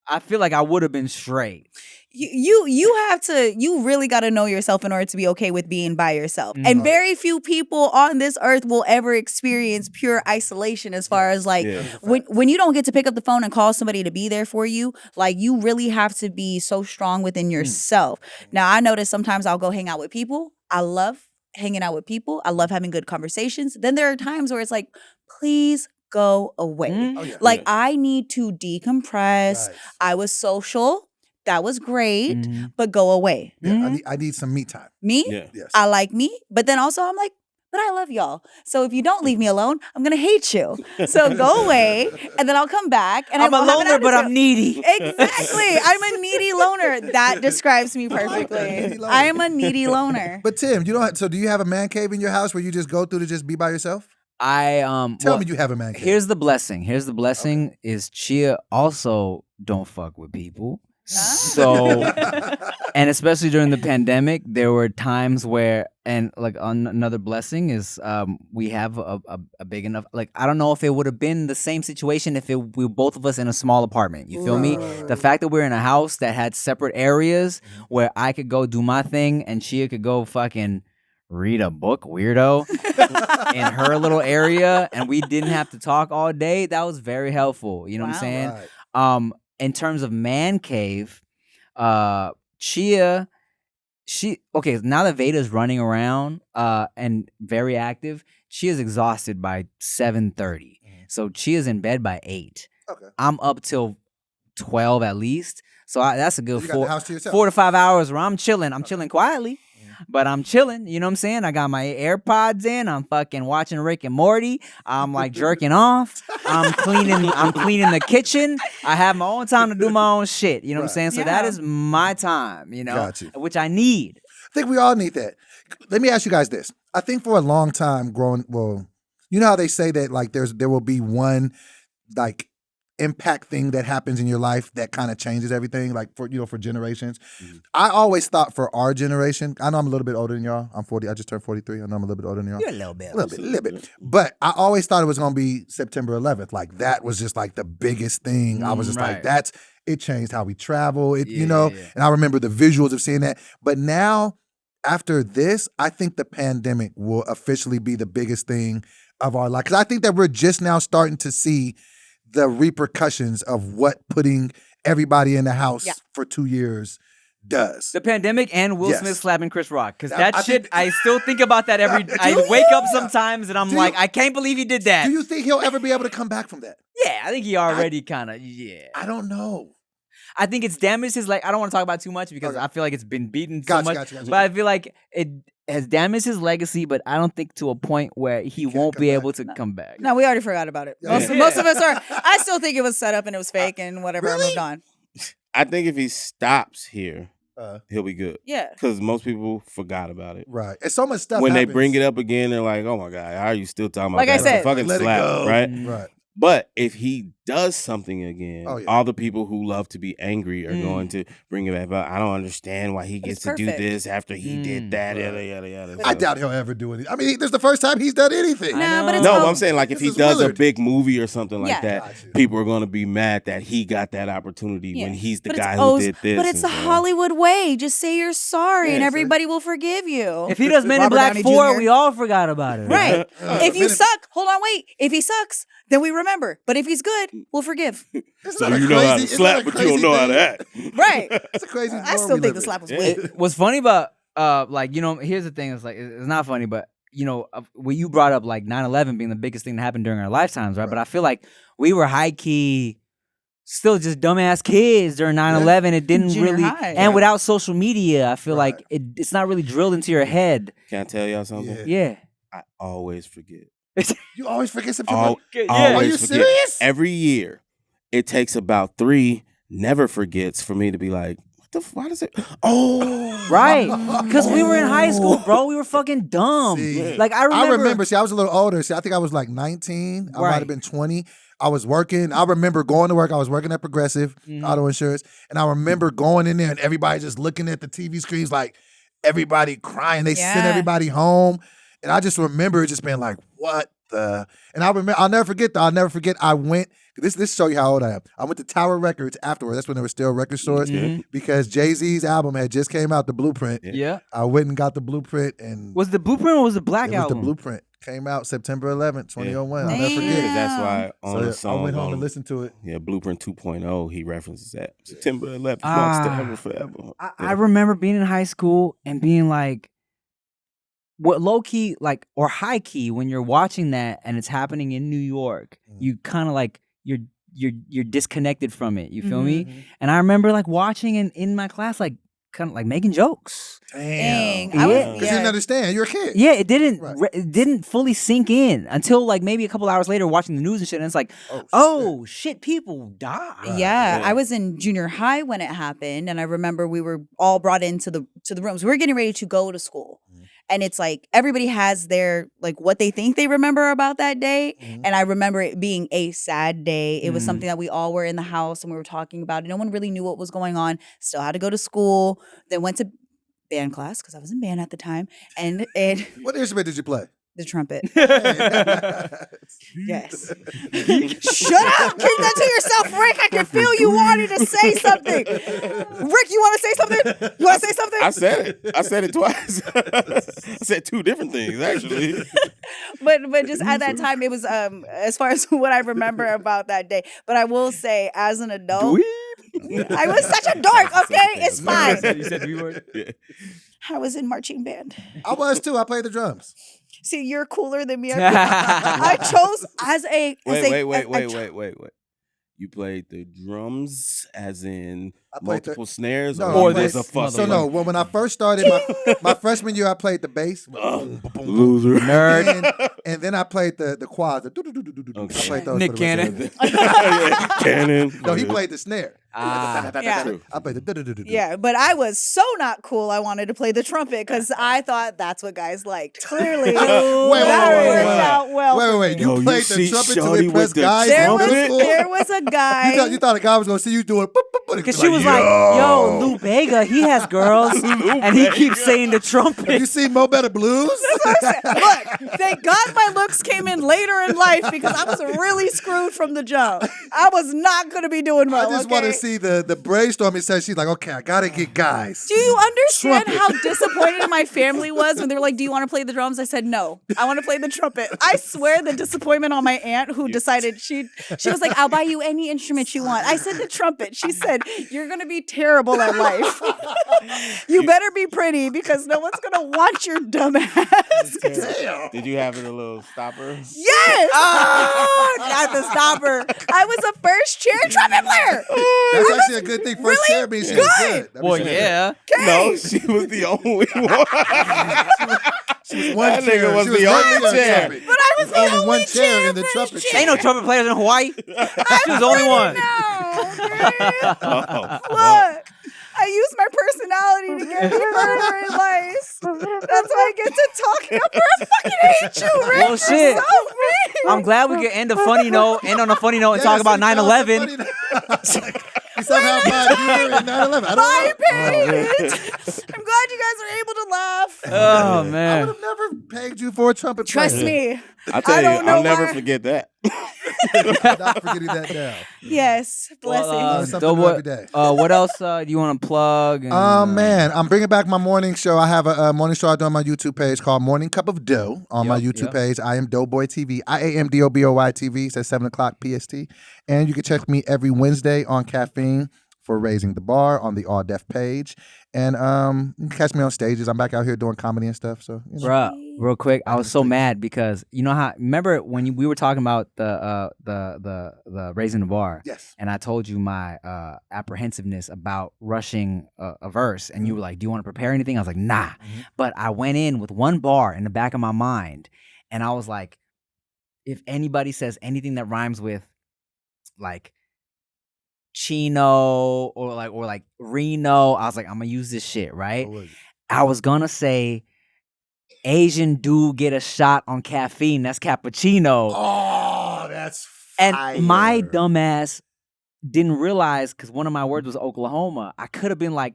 I would have been straight. You really got to know yourself in order to be okay with being by yourself. And very few people on this earth will ever experience pure isolation as far as like Yeah. when you don't get to pick up the phone and call somebody to be there for you, like you really have to be so strong within yourself. Now, I notice sometimes I'll go hang out with people. I love hanging out with people. I love having good conversations. Then there are times where it's like, please go away. Oh, yeah. Like I need to decompress. Right. I was social. That was great, Mhm. but go away. Yeah, I need some me time. Me, Yeah. Yes. I like me, but then also I'm like, but I love y'all. So if you don't leave me alone, I'm gonna hate you. So go away, and then I'll come back. And I'm I a won't have an loner, but I'm attitude. needy. Exactly. I'm a needy loner. That describes me like that, perfectly. needy loner. I am a needy loner. But Tim, so do you have a man cave in your house where you just go through to just be by yourself? Tell Tell me you have a man cave. Here's the blessing. Is Chia also don't fuck with people. So, and especially during the pandemic, there were times where, and like another blessing is we have a big enough, like, I don't know if it would have been the same situation if we were both of us in a small apartment. You feel me? The fact that we're in a house that had separate areas where I could go do my thing and Chia could go fucking read a book, weirdo, in her little area, and we didn't have to talk all day. That was very helpful. You know what I'm saying? Right. In terms of man cave, Chia, now that Veda's running around and very active, Chia's exhausted by 7:30. So Chia's in bed by 8. Okay. I'm up till 12 at least. So that's a good You got the house to yourself. 4 to 5 hours where I'm chilling. I'm chilling quietly. But I'm chilling, you know what I'm saying? I got my AirPods in. I'm fucking watching Rick and Morty. I'm like jerking off. I'm cleaning the kitchen. I have my own time to do my own shit. You know what I'm saying? So that is my time, Got you. which I need. I think we all need that. Let me ask you guys this. I think for a long time you know how they say that like there will be one like impact thing that happens in your life that kind of changes everything, like for generations. I always thought for our generation, I know I'm a little bit older than y'all. I'm 40. I just turned 43. I know I'm a little bit older than y'all. You're a little bit. A little bit. But I always thought it was going to be September 11th. Like that was just like the biggest thing. I was just like, it changed how we travel. And I remember the visuals of seeing that. But now, after this, I think the pandemic will officially be the biggest thing of our life. Because I think that we're just now starting to see the repercussions of what putting everybody in the house for 2 years does. The pandemic and Will Yes. Smith slapping Chris Rock. Because I that shit, think- I still think about that every I wake up sometimes and I'm like, I can't believe he did that. Do you think he'll ever be able to come back from that? Yeah, I think he already kind of, I don't know. I think it's damaged his, like, I don't want to talk about too much because I feel like it's been beaten so much. Gotcha. But I feel like it has damaged his legacy, but I don't think to a point where he won't be able to come back. No, we already forgot about it. Most of us are. I still think it was set up and it was fake and whatever. I moved on. I think if he stops here, he'll be good. Yeah. Because most people forgot about it. Right. And so much stuff When happens. they bring it up again, they're like, oh my God, how are you still talking about Like I that? said, It's a fucking let it slap, go. right? Right. But if he does something again, Oh, yeah. all the people who love to be angry are going to bring it back. But I don't understand why he gets it's to do perfect. this after he did that. Yada, yada, yada. I So- doubt he'll ever do it. I mean, this is the first time he's done anything. No, but it's No, all- I'm saying like if This he is does Willard. a big movie or something like Yeah. that, Gotcha. people are going to be mad that he got that opportunity when he's the But it's guy who always- did this. But it's the and so- Hollywood way. Just say you're sorry and Yeah, everybody will forgive you. If he does Men in Robert Black Downey 4, Jr. we all forgot about it. Right. If you Men in- suck, hold on, wait. If he sucks, then we remember. But if he's good, we'll forgive. Isn't So that a you know how to crazy- slap, isn't that but a you don't know how to crazy act. Right. It's a crazy I world still we think the live slap in. was weak. What's funny about, like, you know, here's the thing. It's like, it's not funny, but, you know, when you brought up, like, 9/11 being the biggest thing that happened during our lifetimes, right? But I feel like we were high-key still just dumbass kids during 9/11. It didn't Junior really, high. and without social media, I feel like it's not really drilled into your head. Can I tell y'all something? Yeah. I always forget. You always forget September. Always Are you forget. serious? Every year, it takes about 3 never forgets for me to be like, what the? Why does it? Oh, Right. Because we were in high school, bro. We were fucking dumb. See, Like, I remember. See, I was a little older. See, I think I was like 19. I might Right. have been 20. I was working. I remember going to work. I was working at Progressive Auto Insurance. And I remember going in there and everybody just looking at the TV screens like everybody crying. They sent Yeah. everybody home. And I just remember it just being like, what the? And I'll never forget though. I'll never forget I went, this show you how old I am. I went to Tower Records afterwards. That's when there were still record stores. Because Jay-Z's album had just came out, The Blueprint. Yeah. I went and got the Blueprint and Was the Blueprint or was the Black it was Album? the Blueprint. Came out September 11th, 2001. I'll never Damn. forget it. That's why on the So song, I went home on- and listened to it. Yeah, Blueprint 2.0, he references that. September 11th, months to ever forever. I remember being in high school and being like, what low key, like, or high key, when you're watching that and it's happening in New York, you kind of like, you're disconnected from it. You feel me? And I remember like watching in my class, like, kind of like making jokes. Dang. Yeah. I was, Because you didn't understand. You're a kid. Yeah, it didn't Right. it didn't fully sink in until like maybe a couple hours later watching the news and shit. And it's like, oh shit, people die. Yeah, I was in junior high when it happened, and I remember we were all brought into the rooms. We were getting ready to go to school, and it's like everybody has their like what they think they remember about that day, and I remember it being a sad day. It was something that we all were in the house and we were talking about it. No one really knew what was going on. Still had to go to school. Then went to band class because I was in band at the time, and What instrument did you play? the trumpet. Yes. Shut Shut up! Keep that to yourself, Rick. I can feel you wanting to say something. Rick, you want to say something? You want to say something? I said it. I said it twice. I said 2 different things, actually. but just at that time, it was as far as what I remember about that day. But I will say, as an adult, I was such a dork. Okay, it's fine. You said we were. Yeah. I was in marching band. I was too. I played the drums. See, you're cooler than me. I chose as a Wait. You played the drums as in I played multiple snares? No, or I played- was a fuck? So no, when I first started my freshman year, I played the bass. Loser. Nerd. And then I played the quads. I played those Nick for the rest of Cannon. the- Cannon. No, he played the snare. Yeah. True. I play the Yeah, but I was so not cool. I wanted to play the trumpet because I thought that's what guys liked. Clearly, that worked out well. Wait. Yo, You you played see the trumpet to Shorty impress with the guys? There in was middle school? there was a guy. You thought a guy was gonna see you doing Because she was like, yo, Lou Bega, he has girls. And he keeps saying the Have trumpet. you seen Mo Better Blues? Look, thank God my looks came in later in life because I was really screwed from the jump. I was not going to be doing well. I just want to see the brainstorming session. She's like, okay, I gotta get guys. Do you understand Trumpet. how disappointed my family was when they were like, do you want to play the drums? I said, no, I want to play the trumpet. I swear the disappointment on my aunt who decided she was like, I'll buy you any instrument you want. I said the trumpet. She said, you're going to be terrible at life. You better be pretty because no one's going to want your dumb ass. Did you have it a little stopper? Yes! Oh, not the stopper. I was a first chair trumpet player. That's actually a good thing. First chair means she was good. That means Well, she was yeah. No, she was the only one. She was one That chair. nigga was She the one only chair. trumpet. But I was the Only only one chair in the first trumpet chair. Ain't no trumpet players in Hawaii. She was the only one. Oh, Look, I use my personality to get me further in life. That's why I get to talk up. I fucking hate you, Rick. Well, shit. You're so mean. I'm glad we could end on a funny note and talk about 9/11. We somehow find humor in 9/11. I Bye, don't know. Paige. I'm glad you guys are able to laugh. Oh, I would man. have never pegged you for a trumpet player. Trust me. I tell you, don't know I'll never why. forget that. Not forgetting that now. Yes. Blessings. Learn something new every day. What else do you want to plug? And, Man, I'm bringing back my morning show. I have a morning show I do on my YouTube page called Morning Cup of Dough on my YouTube page. I am DoBoy TV. IAMDOBOY TV. It's at 7 o'clock PST. And you can check me every Wednesday on Caffeine for Raising the Bar on the All Deaf page. And you can catch me on stages. I'm back out here doing comedy and stuff. So, you know. Bruh, real quick, I was so mad because you know how remember when we were talking about the Raising the Bar? Yes. And I told you my apprehensiveness about rushing a verse, and you were like, "Do you want to prepare anything?" I was like, "Nah." But I went in with one bar in the back of my mind, and I was like, if anybody says anything that rhymes with like Chino or like Reno, I was like, I'm gonna use this shit, right? I was gonna say Asian dude get a shot on caffeine. That's cappuccino. Oh, that's and fire. my dumbass didn't realize because one of my words was Oklahoma. I could have been like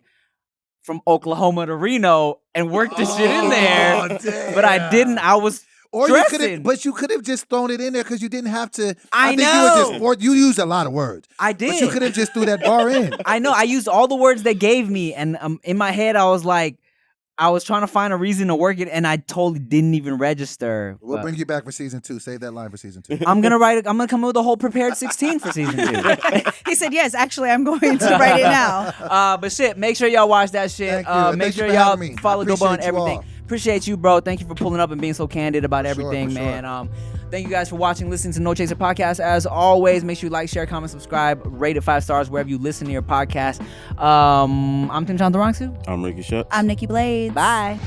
from Oklahoma to Reno and worked the shit in there, but I didn't. I was. Or stressing. you could have just thrown it in there because you didn't have to. I think know. you used a lot of words. I did. But you could have just threw that bar in. I know. I used all the words they gave me, and in my head, I was like, I was trying to find a reason to work it, and I totally didn't even register. We'll bring you back for season 2. Save that line for season 2. I'm gonna come up with a whole prepared 16 for season 2. He said, yes, actually, I'm going to write it now. But shit, make sure y'all watch that shit. Thank you. And Make thank you sure for y'all having me. follow I DoBoy on appreciate you everything. all. Appreciate you, bro. Thank you for pulling up and being so candid about For everything, sure. man. Thank you guys for watching, listening to No Chaser Podcast. As always, make sure you like, share, comment, subscribe, rate it 5 stars wherever you listen to your podcast. I'm Tim Chantarangsu. I'm Ricky Shucks. I'm Nikki Blades. Bye.